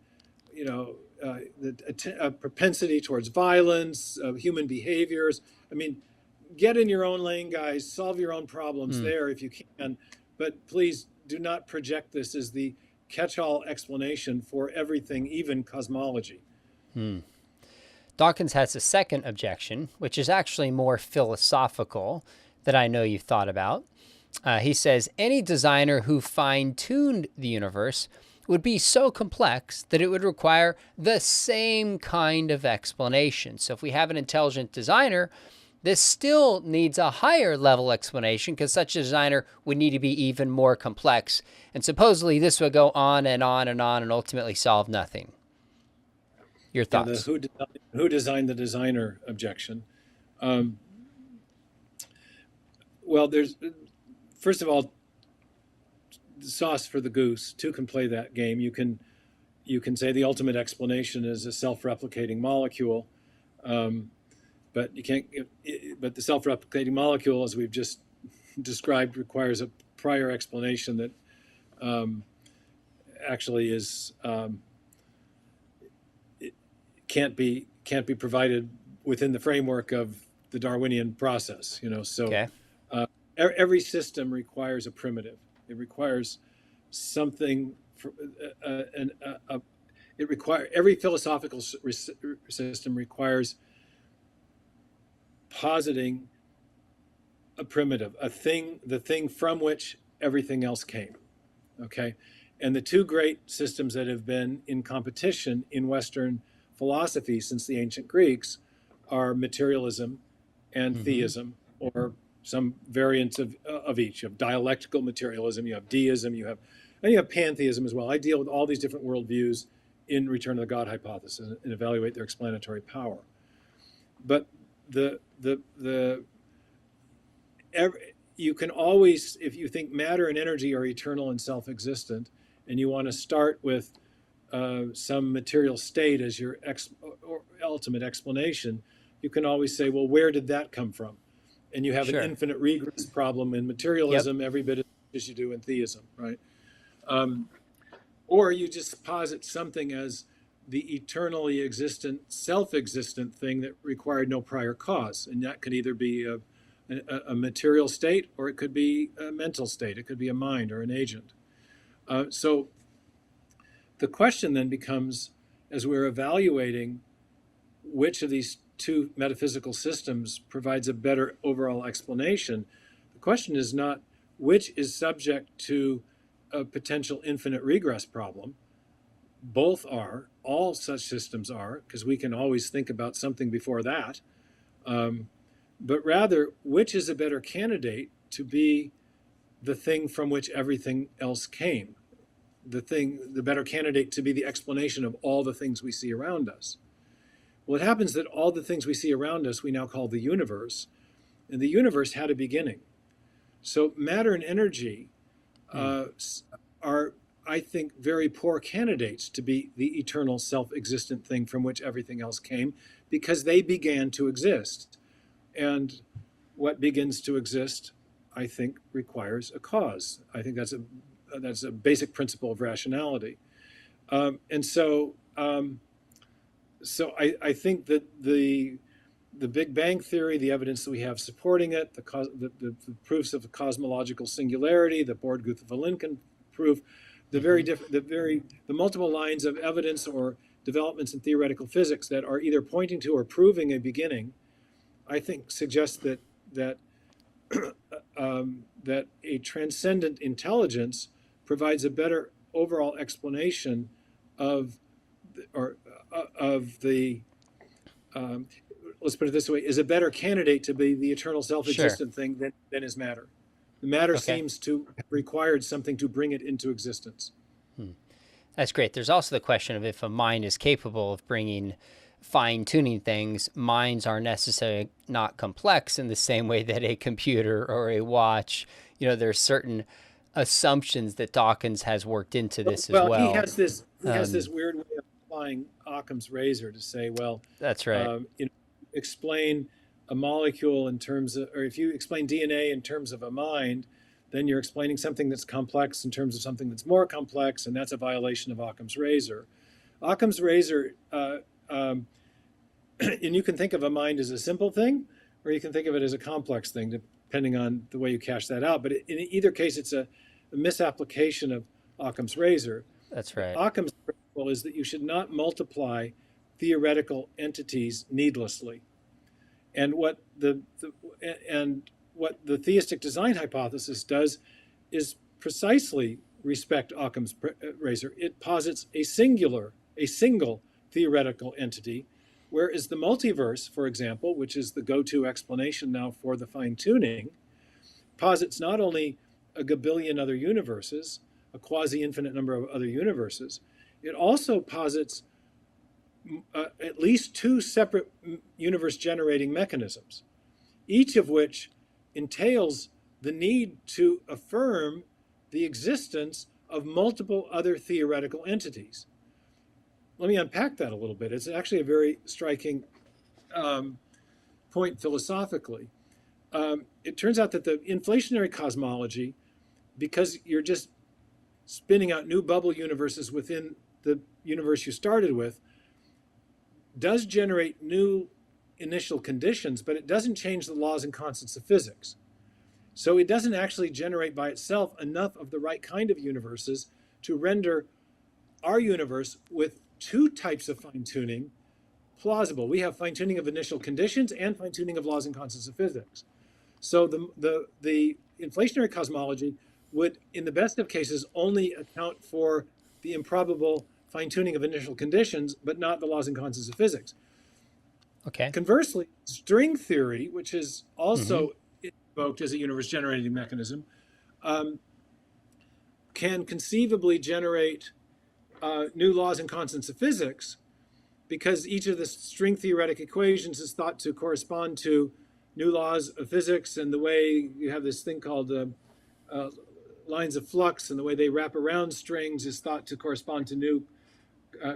the propensity towards violence, human behaviors. I mean, get in your own lane, guys. Solve your own problems there if you can. But please do not project this as the catch-all explanation for everything, even cosmology. Dawkins has a second objection, which is actually more philosophical, that I know you've thought about. He says, any designer who fine-tuned the universe would be so complex that it would require the same kind of explanation. So if we have an intelligent designer, this still needs a higher level explanation because such a designer would need to be even more complex. And supposedly this would go on and on and on and ultimately solve nothing. Your Yeah, the thoughts? who designed the designer objection. Um, well, there's first of all, the sauce for the goose. Two can play that game. You can say the ultimate explanation is a self-replicating molecule, but you can't. But the self-replicating molecule, as we've just described, requires a prior explanation that actually is it can't be provided within the framework of the Darwinian process. So Okay. every system requires a primitive. It requires something. Every philosophical system requires positing a primitive, the thing from which everything else came. Okay, and the two great systems that have been in competition in Western philosophy since the ancient Greeks are materialism and theism, or some variants of each. You have dialectical materialism, you have deism, and you have pantheism as well. I deal with all these different worldviews in Return to the God hypothesis and evaluate their explanatory power. But you can always, if you think matter and energy are eternal and self-existent, and you want to start with some material state as your or ultimate explanation, you can always say, well, where did that come from? And you have an infinite regress problem in materialism, every bit as you do in theism, right? Or you just posit something as the eternally existent, self-existent thing that required no prior cause. And that could either be a material state, or it could be a mental state. It could be a mind or an agent. So the question then becomes, as we're evaluating which of these two metaphysical systems provides a better overall explanation, the question is not which is subject to a potential infinite regress problem. Both are, all such systems are, because we can always think about something before that. But rather, which is a better candidate to be the thing from which everything else came? The better candidate to be the explanation of all the things we see around us. Well, it happens that all the things we see around us we now call the universe, and the universe had a beginning. So matter and energy are, I think, very poor candidates to be the eternal self-existent thing from which everything else came, because they began to exist. And what begins to exist, I think, requires a cause. I think that's a basic principle of rationality. And so I think that the Big Bang Theory, the evidence that we have supporting it, the proofs of the cosmological singularity, the Born-Guth-Vilenkin proof, the multiple lines of evidence or developments in theoretical physics that are either pointing to or proving a beginning, I think suggests that a transcendent intelligence provides a better overall explanation of the let's put it this way, is a better candidate to be the eternal self-existent thing than is matter. The matter seems to have required something to bring it into existence. That's great. There's also the question of if a mind is capable of bringing fine-tuning things. Minds are necessarily not complex in the same way that a computer or a watch, there's certain assumptions that Dawkins has worked into this as well. Well, he has this weird way of applying Occam's razor to say, well, that's right. Explain a molecule in terms of, or if you explain DNA in terms of a mind, then you're explaining something that's complex in terms of something that's more complex, and that's a violation of Occam's razor. Occam's razor, and you can think of a mind as a simple thing, or you can think of it as a complex thing, depending on the way you cash that out. But in either case, it's a misapplication of Occam's razor. That's right. Occam's principle is that you should not multiply theoretical entities needlessly. And what the theistic design hypothesis does is precisely respect Occam's razor. It posits a single theoretical entity, whereas the multiverse, for example, which is the go-to explanation now for the fine-tuning, posits not only a gabillion other universes, a quasi-infinite number of other universes, it also posits at least two separate universe generating mechanisms, each of which entails the need to affirm the existence of multiple other theoretical entities. Let me unpack that a little bit. It's actually a very striking point philosophically. It turns out that the inflationary cosmology, because you're just spinning out new bubble universes within the universe you started with, does generate new initial conditions, but it doesn't change the laws and constants of physics. So it doesn't actually generate by itself enough of the right kind of universes to render our universe with two types of fine-tuning plausible. We have fine-tuning of initial conditions and fine-tuning of laws and constants of physics. So the inflationary cosmology would, in the best of cases, only account for the improbable fine-tuning of initial conditions, but not the laws and constants of physics. Okay. Conversely, string theory, which is also invoked as a universe-generating mechanism, can conceivably generate new laws and constants of physics, because each of the string theoretic equations is thought to correspond to new laws of physics, and the way you have this thing called lines of flux, and the way they wrap around strings is thought to correspond to new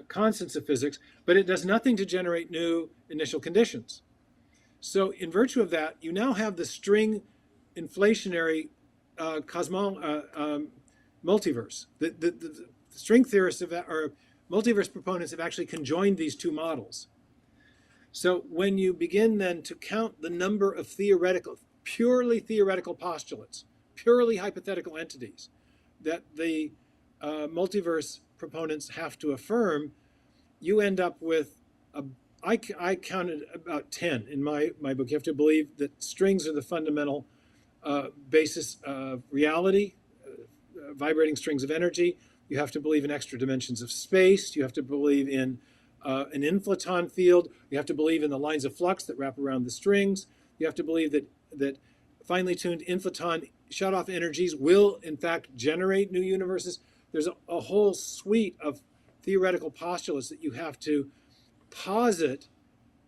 constants of physics, but it does nothing to generate new initial conditions. So in virtue of that, you now have the string inflationary multiverse. The string theorists or multiverse proponents have actually conjoined these two models. So when you begin then to count the number of purely theoretical postulates, purely hypothetical entities that the multiverse proponents have to affirm, you end up with, I counted about 10 in my book. You have to believe that strings are the fundamental basis of reality, vibrating strings of energy. You have to believe in extra dimensions of space. You have to believe in an inflaton field. You have to believe in the lines of flux that wrap around the strings. You have to believe that finely tuned inflaton shut-off energies will, in fact, generate new universes. There's a whole suite of theoretical postulates that you have to posit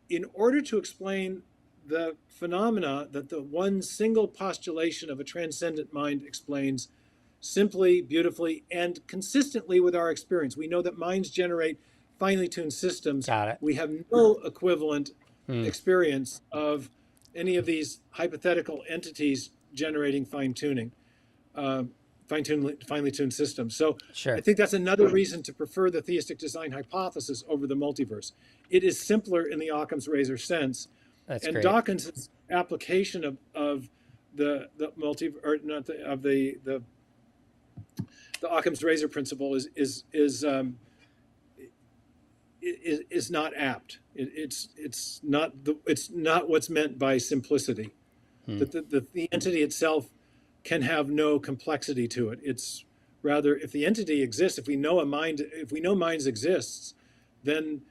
in order to explain the phenomena that the one single postulation of a transcendent mind explains simply, beautifully, and consistently with our experience. We know that minds generate finely tuned systems. Got it. We have no equivalent experience of any of these hypothetical entities generating finely tuned systems. So Sure. I think that's another reason to prefer the theistic design hypothesis over the multiverse. It is simpler in the Occam's razor sense. That's and great. Dawkins' application of the Occam's razor principle is not apt. It's not what's meant by simplicity. That the entity itself can have no complexity to it. It's rather, if the entity exists, if we know minds exists, then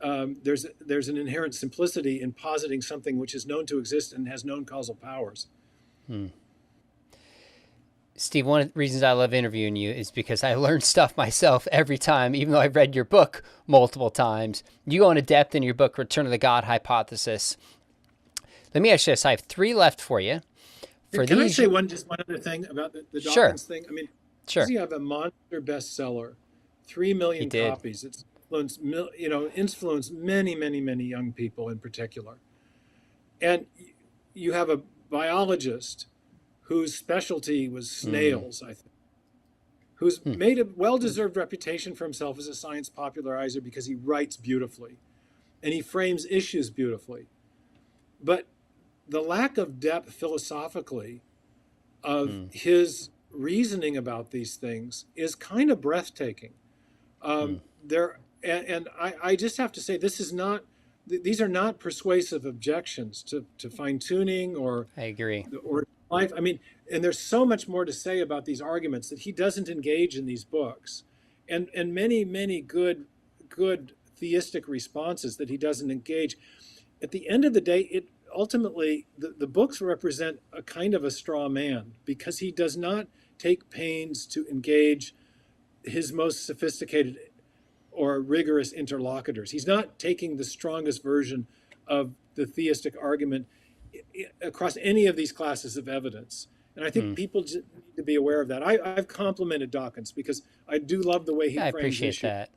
there's an inherent simplicity in positing something which is known to exist and has known causal powers. Steve, one of the reasons I love interviewing you is because I learn stuff myself every time, even though I've read your book multiple times. You go into depth in your book, Return of the God Hypothesis. Let me ask you this. I have 3 left for you. Can I say one other thing about the Dawkins thing? I mean, sure. You have a monster bestseller, 3 million copies. It's influenced many, many, many young people in particular. And you have a biologist whose specialty was snails, I think, who's made a well-deserved reputation for himself as a science popularizer because he writes beautifully and he frames issues beautifully. But the lack of depth philosophically of his reasoning about these things is kind of breathtaking. I just have to say, these are not persuasive objections to fine-tuning or I agree. Or life. I mean, and there's so much more to say about these arguments that he doesn't engage in these books, and many, many good theistic responses that he doesn't engage. At the end of the day, ultimately the books represent a kind of a straw man, because he does not take pains to engage his most sophisticated or rigorous interlocutors. He's not taking the strongest version of the theistic argument across any of these classes of evidence. And I think people need to be aware of that. I've complimented Dawkins because I do love the way he I frames appreciate issues. that.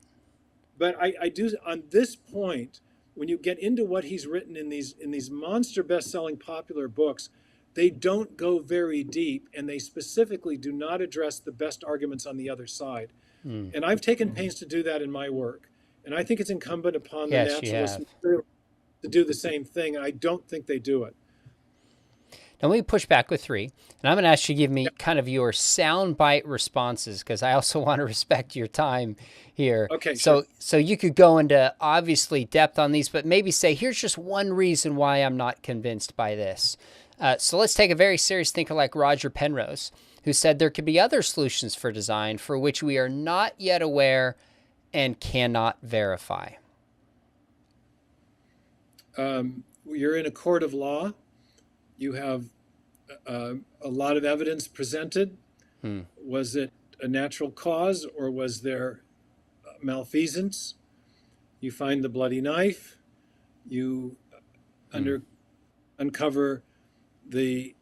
But I do, on this point, when you get into what he's written in these monster best-selling popular books, they don't go very deep, and they specifically do not address the best arguments on the other side. And I've taken pains to do that in my work. And I think it's incumbent upon the naturalist material to do the same thing. And I don't think they do it. Now let me push back with 3, and I'm going to ask you to give me kind of your soundbite responses, because I also want to respect your time here. Okay. So you could go into obviously depth on these, but maybe say, here's just one reason why I'm not convinced by this. So let's take a very serious thinker like Roger Penrose, who said there could be other solutions for design for which we are not yet aware and cannot verify. You're in a court of law. You have a lot of evidence presented. Was it a natural cause, or was there malfeasance? You find the bloody knife. You uncover the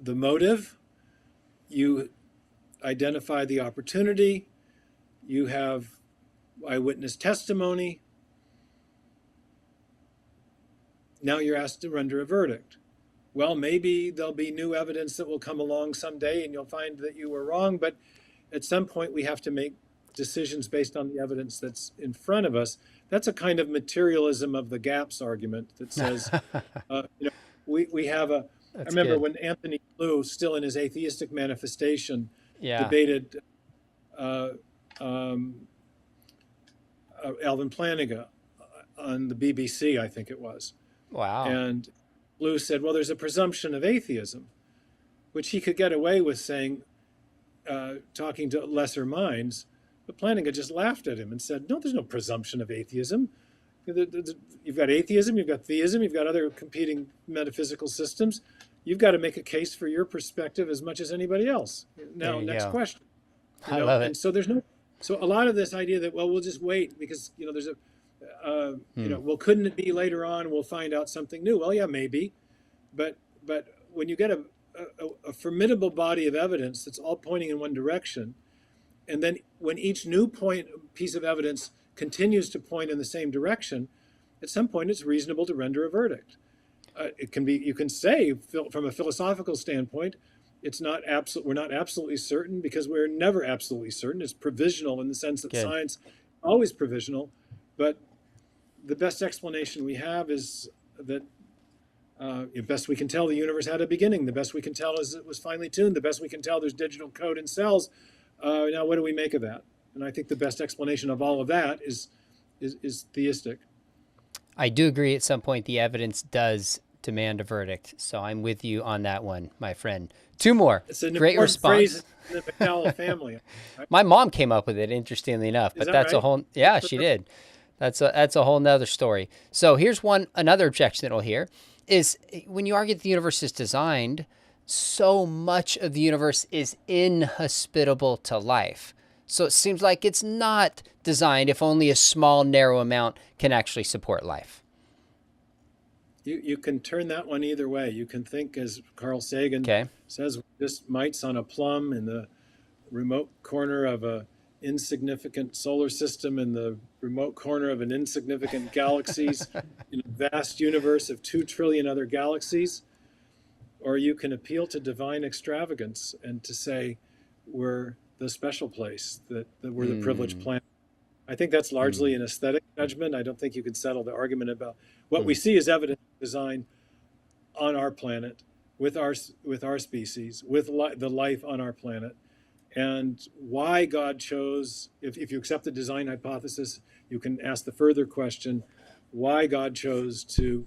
motive. You identify the opportunity. You have eyewitness testimony. Now you're asked to render a verdict. Well, maybe there'll be new evidence that will come along someday and you'll find that you were wrong, but at some point we have to make decisions based on the evidence that's in front of us. That's a kind of materialism of the gaps argument that says, we have a, I remember good. When Anthony Flew, still in his atheistic manifestation, Yeah. debated Alvin Plantinga on the BBC, I think it was. Wow. And Flew said, well, there's a presumption of atheism, which he could get away with saying, talking to lesser minds. But Plantinga just laughed at him and said, no, there's no presumption of atheism. You've got atheism, you've got theism, you've got other competing metaphysical systems. You've got to make a case for your perspective as much as anybody else. Now, next question. I love it. And so so a lot of this idea that, well, we'll just wait because, there's well, couldn't it be later on? We'll find out something new. Well, yeah, maybe. But when you get a formidable body of evidence that's all pointing in one direction, and then when each new piece of evidence continues to point in the same direction, at some point it's reasonable to render a verdict. It can be, you can say from a philosophical standpoint, we're not absolutely certain because we're never absolutely certain. It's provisional in the sense that science is always provisional, but the best explanation we have is that the best we can tell, the universe had a beginning. The best we can tell is it was finely tuned. The best we can tell, there's digital code in cells. Now, what do we make of that? And I think the best explanation of all of that is theistic. I do agree at some point the evidence does demand a verdict. So I'm with you on that one, my friend. 2 more. It's an great important response. phrase in the McCallum family. Right? My mom came up with it, interestingly enough, but that's right? a whole, yeah, she did. That's a whole nother story. So here's another objection that we'll hear is when you argue that the universe is designed, so much of the universe is inhospitable to life. So it seems like it's not designed if only a small, narrow amount can actually support life. You can turn that one either way. You can think, as Carl Sagan says, just mites on a plum in the remote corner of a insignificant solar system in the remote corner of an insignificant galaxies in a vast universe of 2 trillion other galaxies. Or you can appeal to divine extravagance and to say we're the special place, that we're the privileged planet. I think that's largely an aesthetic judgment. I don't think you can settle the argument about what we see as evidence of design on our planet, with our species, with the life on our planet, and why God chose. If you accept the design hypothesis, you can ask the further question: why God chose to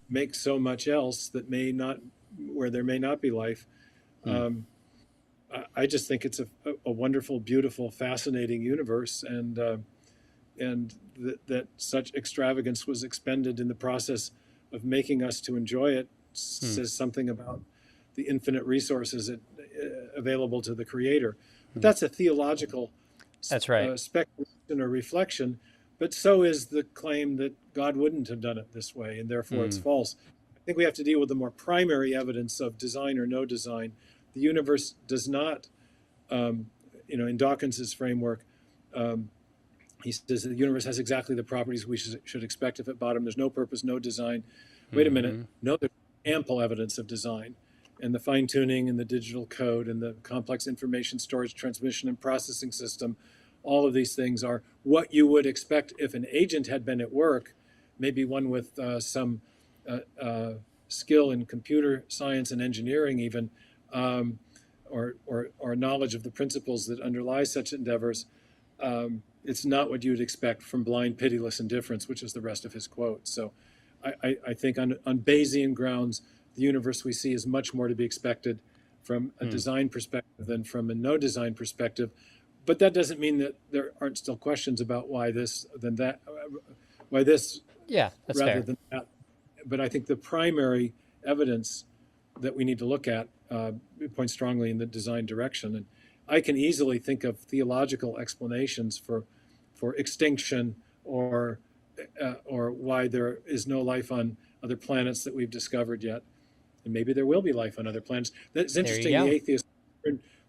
make so much else that where there may not be life. I just think it's a wonderful, beautiful, fascinating universe, and that such extravagance was expended in the process of making us to enjoy it says something about the infinite resources available to the Creator. But that's a theological that's right. or reflection, but so is the claim that God wouldn't have done it this way, and therefore it's false. I think we have to deal with the more primary evidence of design or no design. The universe does not, in Dawkins's framework, he says the universe has exactly the properties we should expect if at bottom there's no purpose, no design. Wait a minute, no, there's ample evidence of design. And the fine-tuning and the digital code and the complex information storage, transmission, and processing system, all of these things are what you would expect if an agent had been at work, maybe one with some skill in computer science and engineering even, or knowledge of the principles that underlie such endeavors. It's not what you'd expect from blind, pitiless indifference, which is the rest of his quote. So I think on Bayesian grounds, the universe we see is much more to be expected from a design perspective than from a no design perspective. But that doesn't mean that there aren't still questions about why this, than that, why this that's rather fair. than that. But I think the primary evidence that we need to look at points strongly in the design direction. And I can easily think of theological explanations for extinction or why there is no life on other planets that we've discovered yet. And maybe there will be life on other planets. That's interesting. The atheist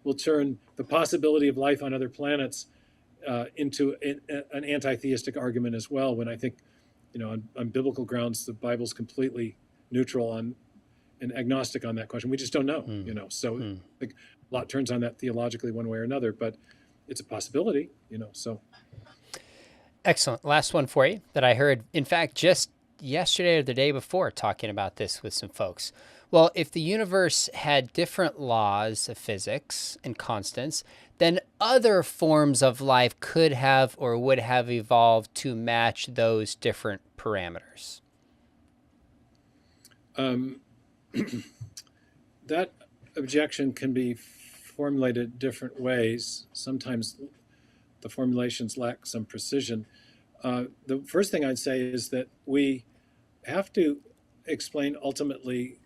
will turn the possibility of life on other planets into an anti-theistic argument as well, when I think, on biblical grounds, the Bible's completely neutral on and agnostic on that question. We just don't know, So a lot turns on that theologically one way or another, but it's a possibility, so. Excellent. Last one for you that I heard, in fact, just yesterday or the day before, talking about this with some folks. Well, if the universe had different laws of physics and constants, then other forms of life could have or would have evolved to match those different parameters. That objection can be formulated different ways. Sometimes the formulations lack some precision. The first thing I'd say is that we have to explain ultimately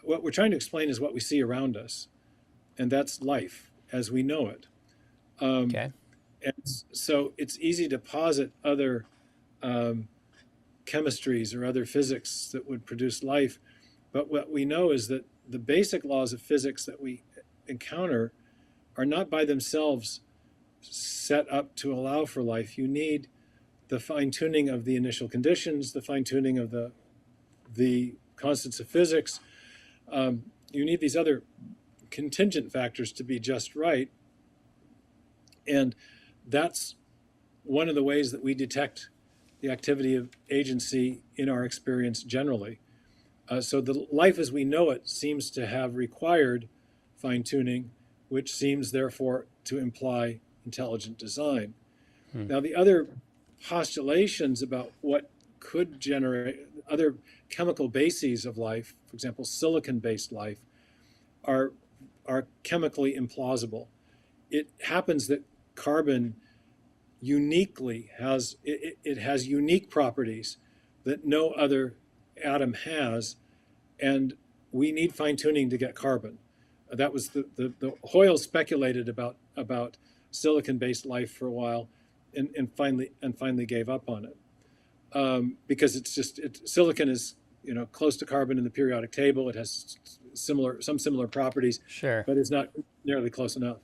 what we're trying to explain is what we see around us, and that's life as we know it. And so it's easy to posit other chemistries or other physics that would produce life, but what we know is that the basic laws of physics that we encounter are not by themselves set up to allow for life. You need the fine-tuning of the initial conditions, the fine-tuning of the constants of physics. You need these other contingent factors to be just right. And that's one of the ways that we detect the activity of agency in our experience generally. So the life as we know it seems to have required fine-tuning, which seems therefore to imply intelligent design. Now, the other postulations about what could generate other chemical bases of life, for example, silicon-based life, are chemically implausible. It happens that carbon uniquely has unique properties that no other atom has, and we need fine-tuning to get carbon. That was the Hoyle speculated about silicon-based life for a while, and finally gave up on it because silicon is close to carbon in the periodic table. It has some similar properties, sure, but it's not nearly close enough.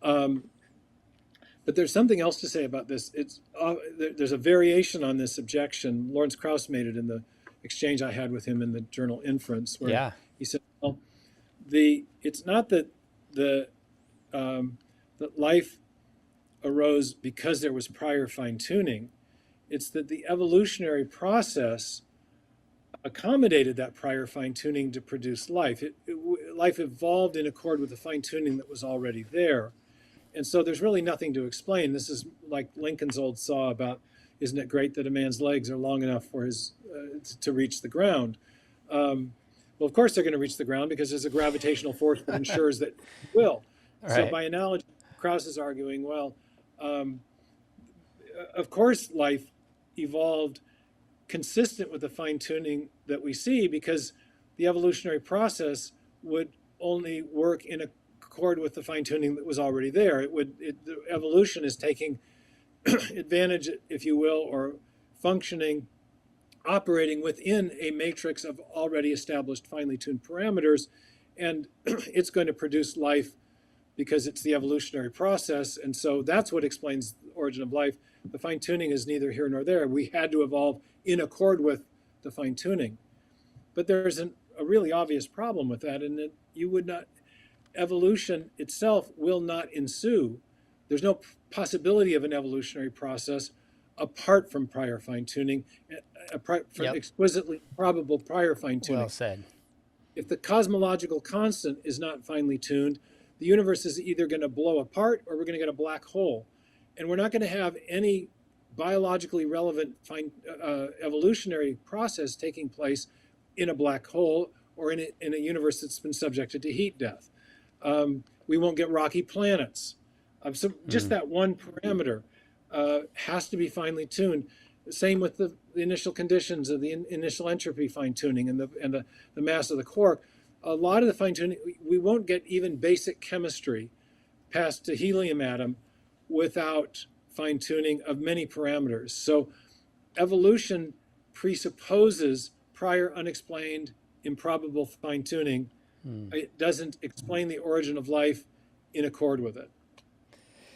But there's something else to say about this. There's a variation on this objection. Lawrence Krauss made it in the exchange I had with him in the journal Inference, where he said, well, it's not that that life arose because there was prior fine-tuning. It's that the evolutionary process accommodated that prior fine-tuning to produce life. Life evolved in accord with the fine-tuning that was already there. And so there's really nothing to explain. This is like Lincoln's old saw about, isn't it great that a man's legs are long enough for his to reach the ground? Well, of course they're going to reach the ground because there's a gravitational force that ensures that it will. Right. So by analogy, Krauss is arguing, well, of course life evolved consistent with the fine-tuning that we see, because the evolutionary process would only work in accord with the fine-tuning that was already there. The evolution is taking advantage, if you will, or functioning, operating within a matrix of already established finely tuned parameters, and it's going to produce life because it's the evolutionary process. And so that's what explains the origin of life. The fine tuning is neither here nor there. We had to evolve in accord with the fine tuning. But there's a really obvious problem with that, in that you would not, evolution itself will not ensue. There's no possibility of an evolutionary process apart from prior fine tuning, apart from exquisitely probable prior fine tuning. Well said. If the cosmological constant is not finely tuned, the universe is either going to blow apart or we're going to get a black hole. And we're not going to have any biologically relevant evolutionary process taking place in a black hole or in a universe that's been subjected to heat death. We won't get rocky planets. So just that one parameter has to be finely tuned. Same with the initial conditions of the initial entropy fine tuning and the mass of the quark. A lot of the fine tuning, we won't get even basic chemistry past the helium atom without fine tuning of many parameters. So evolution presupposes prior unexplained, improbable fine tuning. It doesn't explain the origin of life in accord with it.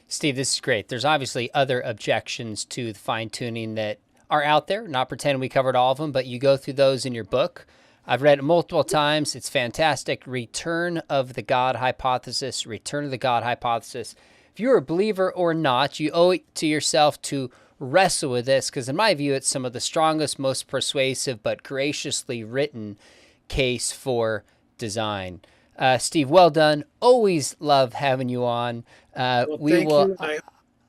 Steve, this is great. There's obviously other objections to the fine tuning that are out there. Not pretending we covered all of them, but you go through those in your book. I've read it multiple times. It's fantastic. Return of the God hypothesis. Return of the God hypothesis. If you're a believer or not, you owe it to yourself to wrestle with this, because in my view, it's some of the strongest, most persuasive, but graciously written case for design. Steve, well done. Always love having you on. Well, thank you. I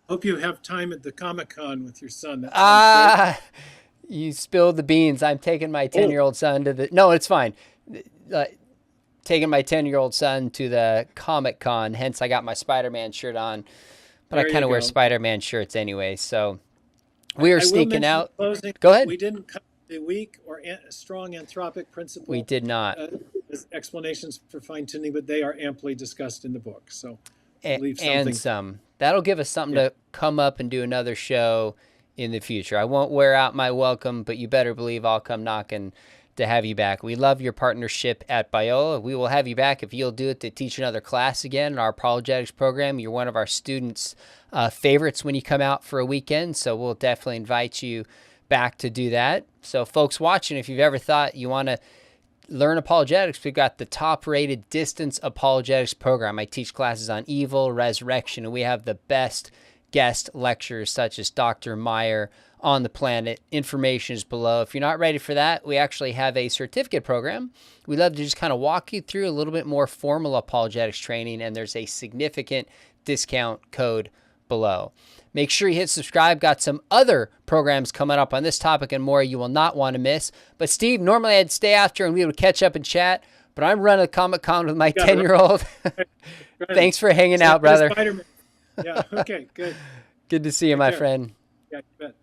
hope you have time at the Comic-Con with your son. You spilled the beans. I'm taking my 10-year-old son to the... No, it's fine. Taking my 10-year-old son to the Comic-Con. Hence, I got my Spider-Man shirt on. But I kind of wear Spider-Man shirts anyway. So we are sneaking out. Go ahead. We didn't cover the weak or strong anthropic principle. We did not. As explanations for fine-tuning, but they are amply discussed in the book. So and some. That'll give us something to come up and do another show in the future. I won't wear out my welcome, but you better believe I'll come knocking to have you back. We love your partnership at Biola. We will have you back if you'll do it to teach another class again in our apologetics program. You're one of our students' favorites when you come out for a weekend, so we'll definitely invite you back to do that. So folks watching, if you've ever thought you want to learn apologetics, we've got the top-rated distance apologetics program. I teach classes on evil, resurrection, and we have the best guest lecturers such as Dr. Meyer on the planet. Information is below. If you're not ready for that, we actually have a certificate program. We love to just kind of walk you through a little bit more formal apologetics training, and there's a significant discount code below. Make sure you hit subscribe. Got some other programs coming up on this topic and more you will not want to miss. But Steve, normally I'd stay after and we would catch up and chat, but I'm running a Comic-Con with my 10-year-old. Thanks for hanging out, brother. Yeah, okay, good. Good to see you, my friend. Yeah, you bet.